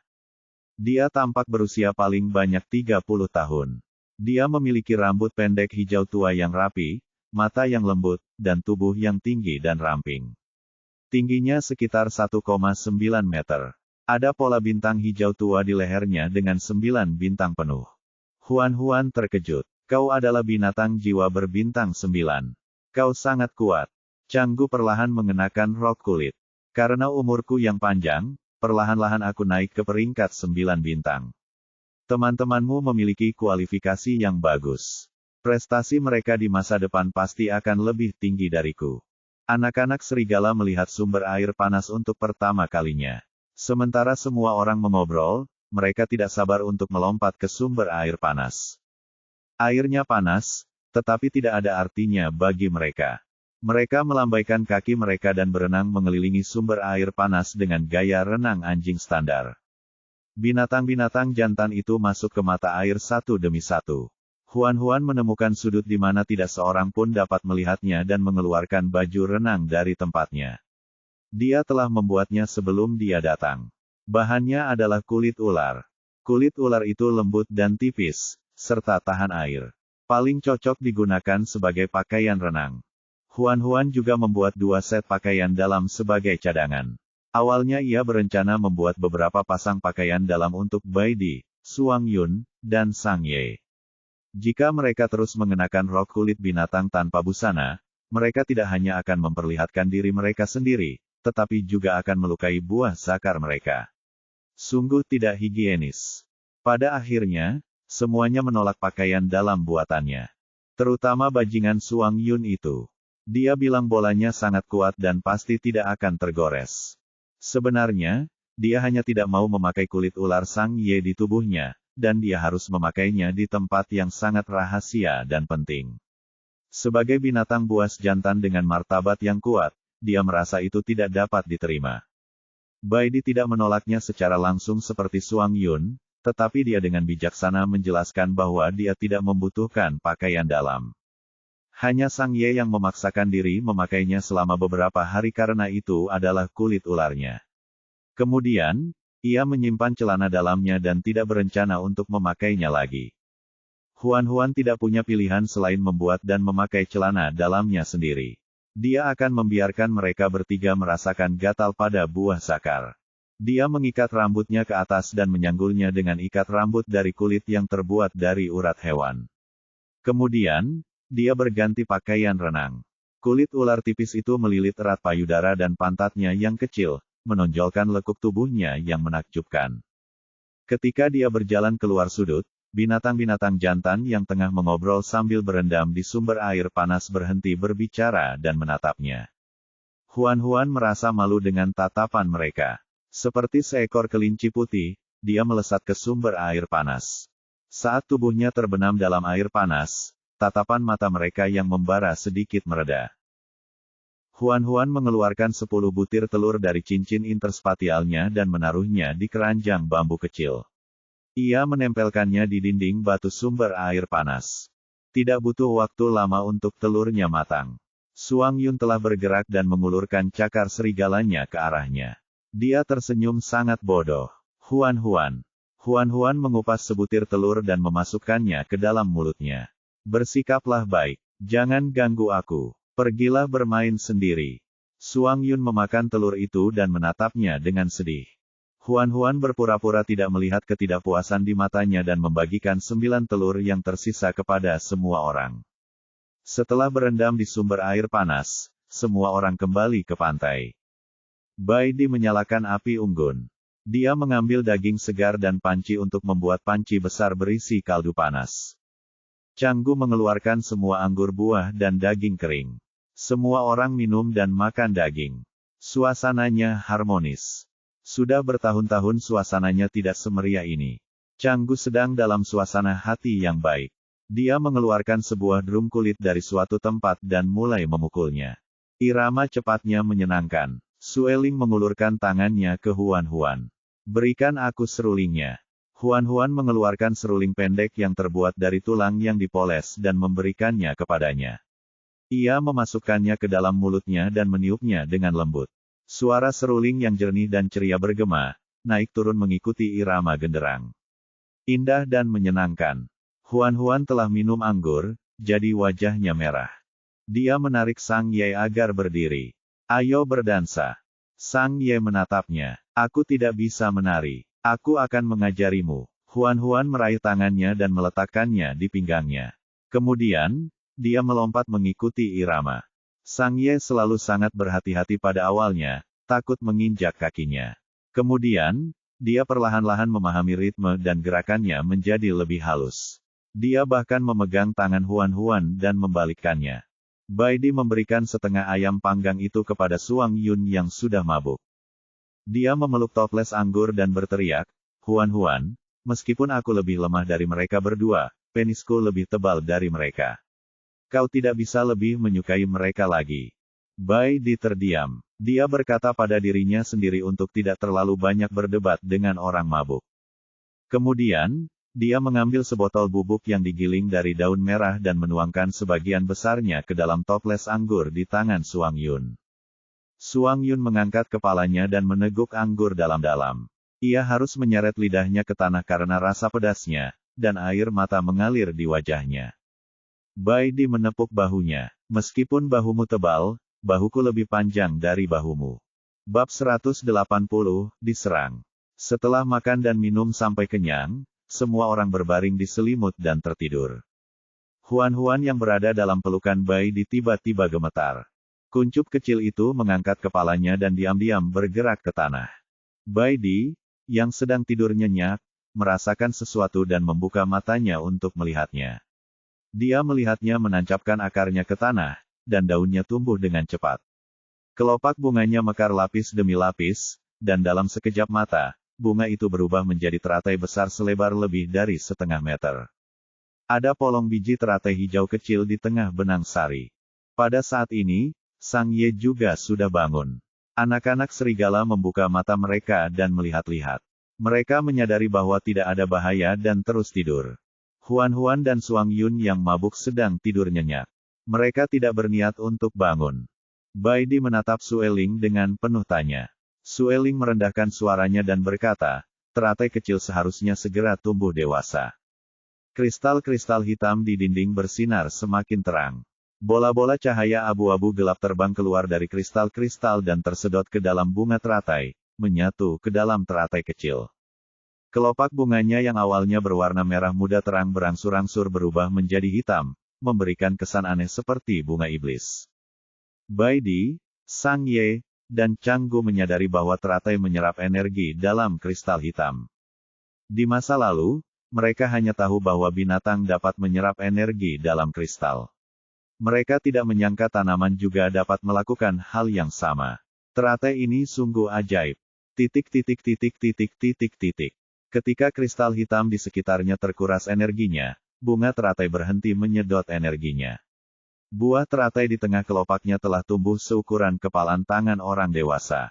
Dia tampak berusia paling banyak 30 tahun. Dia memiliki rambut pendek hijau tua yang rapi, mata yang lembut, dan tubuh yang tinggi dan ramping. Tingginya sekitar 1,9 meter. Ada pola bintang hijau tua di lehernya dengan 9 bintang penuh. Huan terkejut. Kau adalah binatang jiwa berbintang 9. Kau sangat kuat. Canggu perlahan mengenakan rok kulit. Karena umurku yang panjang, perlahan-lahan aku naik ke peringkat 9 bintang. Teman-temanmu memiliki kualifikasi yang bagus. Prestasi mereka di masa depan pasti akan lebih tinggi dariku. Anak-anak serigala melihat sumber air panas untuk pertama kalinya. Sementara semua orang mengobrol, mereka tidak sabar untuk melompat ke sumber air panas. Airnya panas, tetapi tidak ada artinya bagi mereka. Mereka melambaikan kaki mereka dan berenang mengelilingi sumber air panas dengan gaya renang anjing standar. Binatang-binatang jantan itu masuk ke mata air satu demi satu. Huan menemukan sudut di mana tidak seorang pun dapat melihatnya dan mengeluarkan baju renang dari tempatnya. Dia telah membuatnya sebelum dia datang. Bahannya adalah kulit ular. Kulit ular itu lembut dan tipis, serta tahan air. Paling cocok digunakan sebagai pakaian renang. Huan juga membuat 2 set pakaian dalam sebagai cadangan. Awalnya ia berencana membuat beberapa pasang pakaian dalam untuk Bai Di, Suang Yun, dan Sang Ye. Jika mereka terus mengenakan rok kulit binatang tanpa busana, mereka tidak hanya akan memperlihatkan diri mereka sendiri, tetapi juga akan melukai buah zakar mereka. Sungguh tidak higienis. Pada akhirnya, semuanya menolak pakaian dalam buatannya. Terutama bajingan Suang Yun itu. Dia bilang bolanya sangat kuat dan pasti tidak akan tergores. Sebenarnya, dia hanya tidak mau memakai kulit ular Sang Ye di tubuhnya, dan dia harus memakainya di tempat yang sangat rahasia dan penting. Sebagai binatang buas jantan dengan martabat yang kuat, dia merasa itu tidak dapat diterima. Bai Di tidak menolaknya secara langsung seperti Suang Yun, tetapi dia dengan bijaksana menjelaskan bahwa dia tidak membutuhkan pakaian dalam. Hanya Sang Ye yang memaksakan diri memakainya selama beberapa hari karena itu adalah kulit ularnya. Kemudian, ia menyimpan celana dalamnya dan tidak berencana untuk memakainya lagi. Huan tidak punya pilihan selain membuat dan memakai celana dalamnya sendiri. Dia akan membiarkan mereka bertiga merasakan gatal pada buah zakar. Dia mengikat rambutnya ke atas dan menyanggulnya dengan ikat rambut dari kulit yang terbuat dari urat hewan. Kemudian, dia berganti pakaian renang. Kulit ular tipis itu melilit erat payudara dan pantatnya yang kecil, menonjolkan lekuk tubuhnya yang menakjubkan. Ketika dia berjalan keluar sudut, binatang-binatang jantan yang tengah mengobrol sambil berendam di sumber air panas berhenti berbicara dan menatapnya. Huan merasa malu dengan tatapan mereka. Seperti seekor kelinci putih, dia melesat ke sumber air panas. Saat tubuhnya terbenam dalam air panas, tatapan mata mereka yang membara sedikit mereda. Huan mengeluarkan 10 butir telur dari cincin interspatialnya dan menaruhnya di keranjang bambu kecil. Ia menempelkannya di dinding batu sumber air panas. Tidak butuh waktu lama untuk telurnya matang. Suang Yun telah bergerak dan mengulurkan cakar serigalanya ke arahnya. Dia tersenyum sangat bodoh. Huan mengupas sebutir telur dan memasukkannya ke dalam mulutnya. Bersikaplah baik. Jangan ganggu aku. Pergilah bermain sendiri. Suang Yun memakan telur itu dan menatapnya dengan sedih. Huan berpura-pura tidak melihat ketidakpuasan di matanya dan membagikan 9 telur yang tersisa kepada semua orang. Setelah berendam di sumber air panas, semua orang kembali ke pantai. Bai Di menyalakan api unggun. Dia mengambil daging segar dan panci untuk membuat panci besar berisi kaldu panas. Canggu mengeluarkan semua anggur buah dan daging kering. Semua orang minum dan makan daging. Suasananya harmonis. Sudah bertahun-tahun suasananya tidak semeriah ini. Canggu sedang dalam suasana hati yang baik. Dia mengeluarkan sebuah drum kulit dari suatu tempat dan mulai memukulnya. Irama cepatnya menyenangkan. Sueling mengulurkan tangannya ke Huan. Berikan aku serulingnya. Huan mengeluarkan seruling pendek yang terbuat dari tulang yang dipoles dan memberikannya kepadanya. Ia memasukkannya ke dalam mulutnya dan meniupnya dengan lembut. Suara seruling yang jernih dan ceria bergema, naik turun mengikuti irama genderang. Indah dan menyenangkan. Huan telah minum anggur, jadi wajahnya merah. Dia menarik Sang Ye agar berdiri. Ayo berdansa. Sang Ye menatapnya. Aku tidak bisa menari. Aku akan mengajarimu. Huan meraih tangannya dan meletakkannya di pinggangnya. Kemudian, dia melompat mengikuti irama. Sang Ye selalu sangat berhati-hati pada awalnya, takut menginjak kakinya. Kemudian, dia perlahan-lahan memahami ritme dan gerakannya menjadi lebih halus. Dia bahkan memegang tangan Huan dan membalikkannya. Baidi memberikan setengah ayam panggang itu kepada Suang Yun yang sudah mabuk. Dia memeluk toples anggur dan berteriak, Huan, meskipun aku lebih lemah dari mereka berdua, penisku lebih tebal dari mereka. Kau tidak bisa lebih menyukai mereka lagi. Baidi terdiam. Dia berkata pada dirinya sendiri untuk tidak terlalu banyak berdebat dengan orang mabuk. Kemudian, dia mengambil sebotol bubuk yang digiling dari daun merah dan menuangkan sebagian besarnya ke dalam toples anggur di tangan Suang Yun. Suang Yun mengangkat kepalanya dan meneguk anggur dalam-dalam. Ia harus menyeret lidahnya ke tanah karena rasa pedasnya, dan air mata mengalir di wajahnya. Baidi menepuk bahunya. Meskipun bahumu tebal, bahuku lebih panjang dari bahumu. Bab 180, diserang. Setelah makan dan minum sampai kenyang, semua orang berbaring di selimut dan tertidur. Huan yang berada dalam pelukan Baidi tiba-tiba gemetar. Kuncup kecil itu mengangkat kepalanya dan diam-diam bergerak ke tanah. Baidi, yang sedang tidur nyenyak, merasakan sesuatu dan membuka matanya untuk melihatnya. Dia melihatnya menancapkan akarnya ke tanah, dan daunnya tumbuh dengan cepat. Kelopak bunganya mekar lapis demi lapis, dan dalam sekejap mata, bunga itu berubah menjadi teratai besar selebar lebih dari setengah meter. Ada polong biji teratai hijau kecil di tengah benang sari. Pada saat ini, Sang Ye juga sudah bangun. Anak-anak serigala membuka mata mereka dan melihat-lihat. Mereka menyadari bahwa tidak ada bahaya dan terus tidur. Huan dan Suang Yun yang mabuk sedang tidur nyenyak. Mereka tidak berniat untuk bangun. Baidi menatap Sueling dengan penuh tanya. Sueling merendahkan suaranya dan berkata, teratai kecil seharusnya segera tumbuh dewasa. Kristal-kristal hitam di dinding bersinar semakin terang. Bola-bola cahaya abu-abu gelap terbang keluar dari kristal-kristal dan tersedot ke dalam bunga teratai, menyatu ke dalam teratai kecil. Kelopak bunganya yang awalnya berwarna merah muda terang berangsur-angsur berubah menjadi hitam, memberikan kesan aneh seperti bunga iblis. Baidi, Sang Ye, dan Canggu menyadari bahwa teratai menyerap energi dalam kristal hitam. Di masa lalu, mereka hanya tahu bahwa binatang dapat menyerap energi dalam kristal. Mereka tidak menyangka tanaman juga dapat melakukan hal yang sama. Teratai ini sungguh ajaib. Ketika kristal hitam di sekitarnya terkuras energinya, bunga teratai berhenti menyedot energinya. Buah teratai di tengah kelopaknya telah tumbuh seukuran kepalan tangan orang dewasa.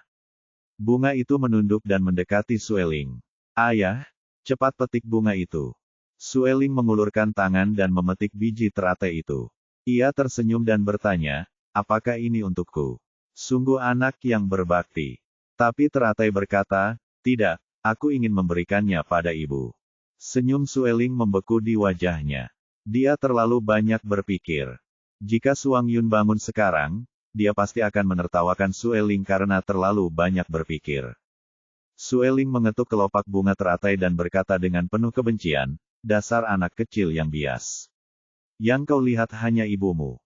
Bunga itu menunduk dan mendekati Sueling. Ayah, cepat petik bunga itu. Sueling mengulurkan tangan dan memetik biji teratai itu. Ia tersenyum dan bertanya, apakah ini untukku? Sungguh anak yang berbakti. Tapi teratai berkata, tidak, aku ingin memberikannya pada ibu. Senyum Sueling membeku di wajahnya. Dia terlalu banyak berpikir. Jika Suang Yun bangun sekarang, dia pasti akan menertawakan Sueling karena terlalu banyak berpikir. Sueling mengetuk kelopak bunga teratai dan berkata dengan penuh kebencian, dasar anak kecil yang bias. Yang kau lihat hanya ibumu.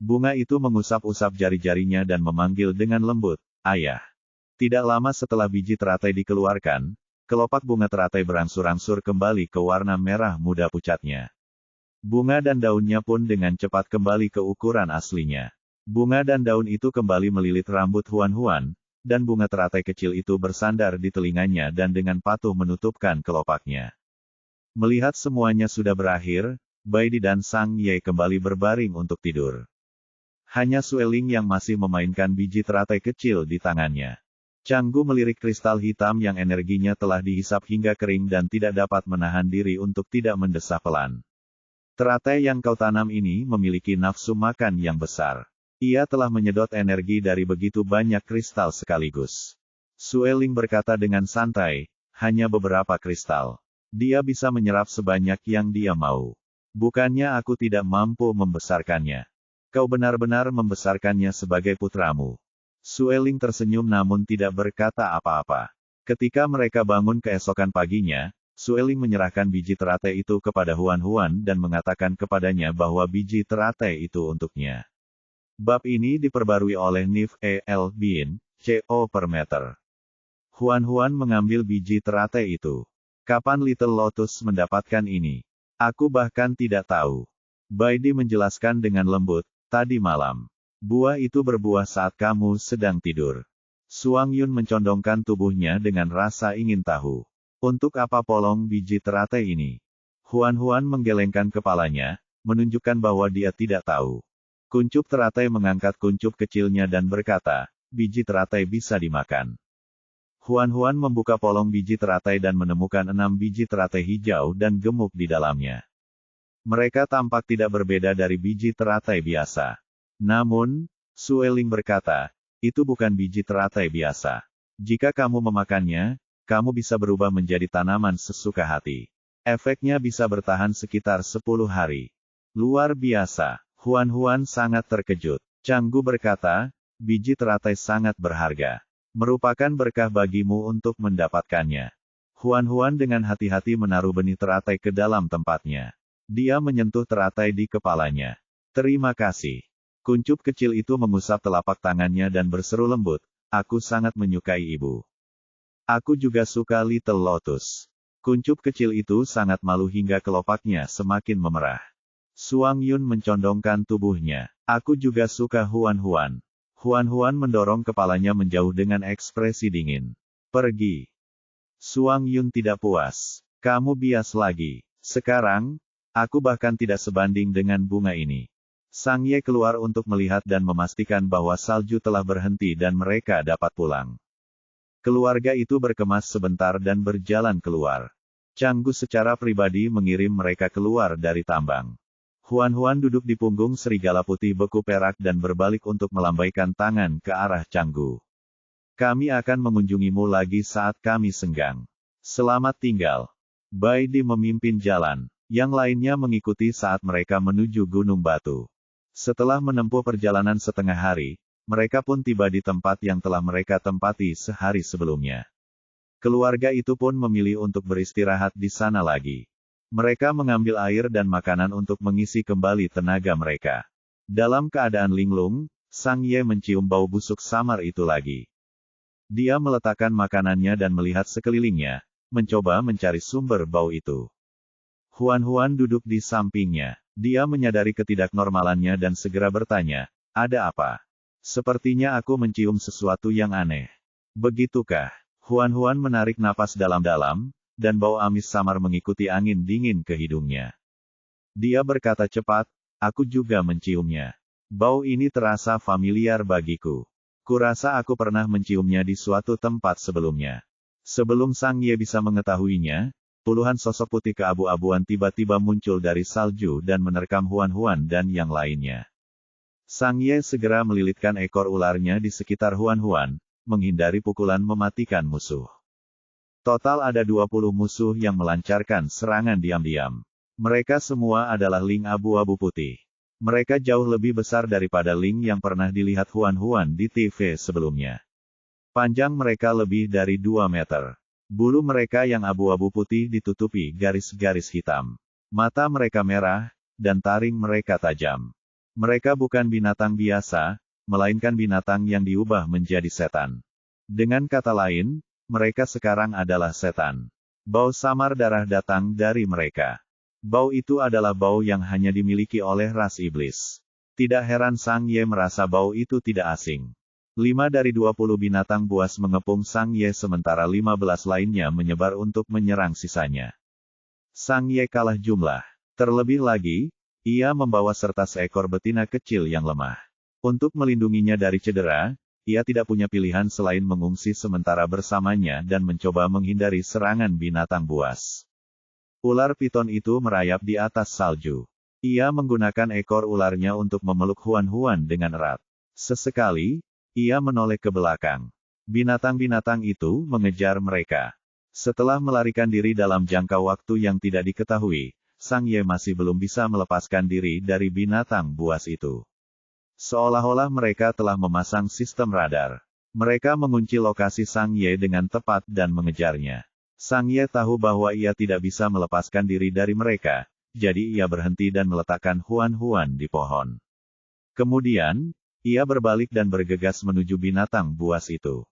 Bunga itu mengusap-usap jari-jarinya dan memanggil dengan lembut, ayah. Tidak lama setelah biji teratai dikeluarkan, kelopak bunga teratai berangsur-angsur kembali ke warna merah muda pucatnya. Bunga dan daunnya pun dengan cepat kembali ke ukuran aslinya. Bunga dan daun itu kembali melilit rambut Huan, dan bunga teratai kecil itu bersandar di telinganya dan dengan patuh menutupkan kelopaknya. Melihat semuanya sudah berakhir, Baidi dan Sang Ye kembali berbaring untuk tidur. Hanya Sueling yang masih memainkan biji teratai kecil di tangannya. Canggu melirik kristal hitam yang energinya telah dihisap hingga kering dan tidak dapat menahan diri untuk tidak mendesah pelan. Teratai yang kau tanam ini memiliki nafsu makan yang besar. Ia telah menyedot energi dari begitu banyak kristal sekaligus. Sueling berkata dengan santai, hanya beberapa kristal. Dia bisa menyerap sebanyak yang dia mau. Bukannya aku tidak mampu membesarkannya. Kau benar-benar membesarkannya sebagai putramu. Sueling tersenyum namun tidak berkata apa-apa. Ketika mereka bangun keesokan paginya, Sueling menyerahkan biji teratai itu kepada Huan dan mengatakan kepadanya bahwa biji teratai itu untuknya. Bab ini diperbarui oleh Nif E.L. Bin, CO per meter. Huan mengambil biji teratai itu. Kapan Little Lotus mendapatkan ini? Aku bahkan tidak tahu. Baidi menjelaskan dengan lembut, tadi malam. Buah itu berbuah saat kamu sedang tidur. Suang Yun mencondongkan tubuhnya dengan rasa ingin tahu. Untuk apa polong biji teratai ini? Huan menggelengkan kepalanya, menunjukkan bahwa dia tidak tahu. Kuncup teratai mengangkat kuncup kecilnya dan berkata, biji teratai bisa dimakan. Huan membuka polong biji teratai dan menemukan 6 biji teratai hijau dan gemuk di dalamnya. Mereka tampak tidak berbeda dari biji teratai biasa. Namun, Sueling berkata, itu bukan biji teratai biasa. Jika kamu memakannya, kamu bisa berubah menjadi tanaman sesuka hati. Efeknya bisa bertahan sekitar 10 hari. Luar biasa. Huan sangat terkejut. Canggu berkata, biji teratai sangat berharga. Merupakan berkah bagimu untuk mendapatkannya. Huan dengan hati-hati menaruh benih teratai ke dalam tempatnya. Dia menyentuh teratai di kepalanya. Terima kasih. Kuncup kecil itu mengusap telapak tangannya dan berseru lembut, aku sangat menyukai ibu. Aku juga suka Little Lotus. Kuncup kecil itu sangat malu hingga kelopaknya semakin memerah. Suang Yun mencondongkan tubuhnya. Aku juga suka Huan. Huan mendorong kepalanya menjauh dengan ekspresi dingin. Pergi. Suang Yun tidak puas. Kamu bias lagi. Sekarang, aku bahkan tidak sebanding dengan bunga ini. Sang Ye keluar untuk melihat dan memastikan bahwa salju telah berhenti dan mereka dapat pulang. Keluarga itu berkemas sebentar dan berjalan keluar. Canggu secara pribadi mengirim mereka keluar dari tambang. Huan duduk di punggung serigala putih beku perak dan berbalik untuk melambaikan tangan ke arah Canggu. Kami akan mengunjungimu lagi saat kami senggang. Selamat tinggal. Baidi memimpin jalan. Yang lainnya mengikuti saat mereka menuju Gunung Batu. Setelah menempuh perjalanan setengah hari, mereka pun tiba di tempat yang telah mereka tempati sehari sebelumnya. Keluarga itu pun memilih untuk beristirahat di sana lagi. Mereka mengambil air dan makanan untuk mengisi kembali tenaga mereka. Dalam keadaan linglung, Sang Ye mencium bau busuk samar itu lagi. Dia meletakkan makanannya dan melihat sekelilingnya, mencoba mencari sumber bau itu. Huan duduk di sampingnya. Dia menyadari ketidaknormalannya dan segera bertanya, ada apa? Sepertinya aku mencium sesuatu yang aneh. Begitukah? Huan menarik napas dalam-dalam, dan bau amis samar mengikuti angin dingin ke hidungnya. Dia berkata cepat, aku juga menciumnya. Bau ini terasa familiar bagiku. Kurasa aku pernah menciumnya di suatu tempat sebelumnya. Sebelum Sang Ye bisa mengetahuinya, puluhan sosok putih keabu-abuan tiba-tiba muncul dari salju dan menerkam Huan dan yang lainnya. Sang Ye segera melilitkan ekor ularnya di sekitar Huan, menghindari pukulan mematikan musuh. Total ada 20 musuh yang melancarkan serangan diam-diam. Mereka semua adalah Ling abu-abu putih. Mereka jauh lebih besar daripada Ling yang pernah dilihat Huan di TV sebelumnya. Panjang mereka lebih dari 2 meter. Bulu mereka yang abu-abu putih ditutupi garis-garis hitam. Mata mereka merah, dan taring mereka tajam. Mereka bukan binatang biasa, melainkan binatang yang diubah menjadi setan. Dengan kata lain, mereka sekarang adalah setan. Bau samar darah datang dari mereka. Bau itu adalah bau yang hanya dimiliki oleh ras iblis. Tidak heran Sang Ye merasa bau itu tidak asing. 5 dari 20 binatang buas mengepung Sang Ye sementara 15 lainnya menyebar untuk menyerang sisanya. Sang Ye kalah jumlah. Terlebih lagi, ia membawa serta seekor betina kecil yang lemah. Untuk melindunginya dari cedera, ia tidak punya pilihan selain mengungsi sementara bersamanya dan mencoba menghindari serangan binatang buas. Ular piton itu merayap di atas salju. Ia menggunakan ekor ularnya untuk memeluk Huan dengan erat. Sesekali, ia menoleh ke belakang. Binatang-binatang itu mengejar mereka. Setelah melarikan diri dalam jangka waktu yang tidak diketahui, Sang Ye masih belum bisa melepaskan diri dari binatang buas itu. Seolah-olah mereka telah memasang sistem radar. Mereka mengunci lokasi Sang Ye dengan tepat dan mengejarnya. Sang Ye tahu bahwa ia tidak bisa melepaskan diri dari mereka, jadi ia berhenti dan meletakkan Huan-Huan di pohon. Kemudian, ia berbalik dan bergegas menuju binatang buas itu.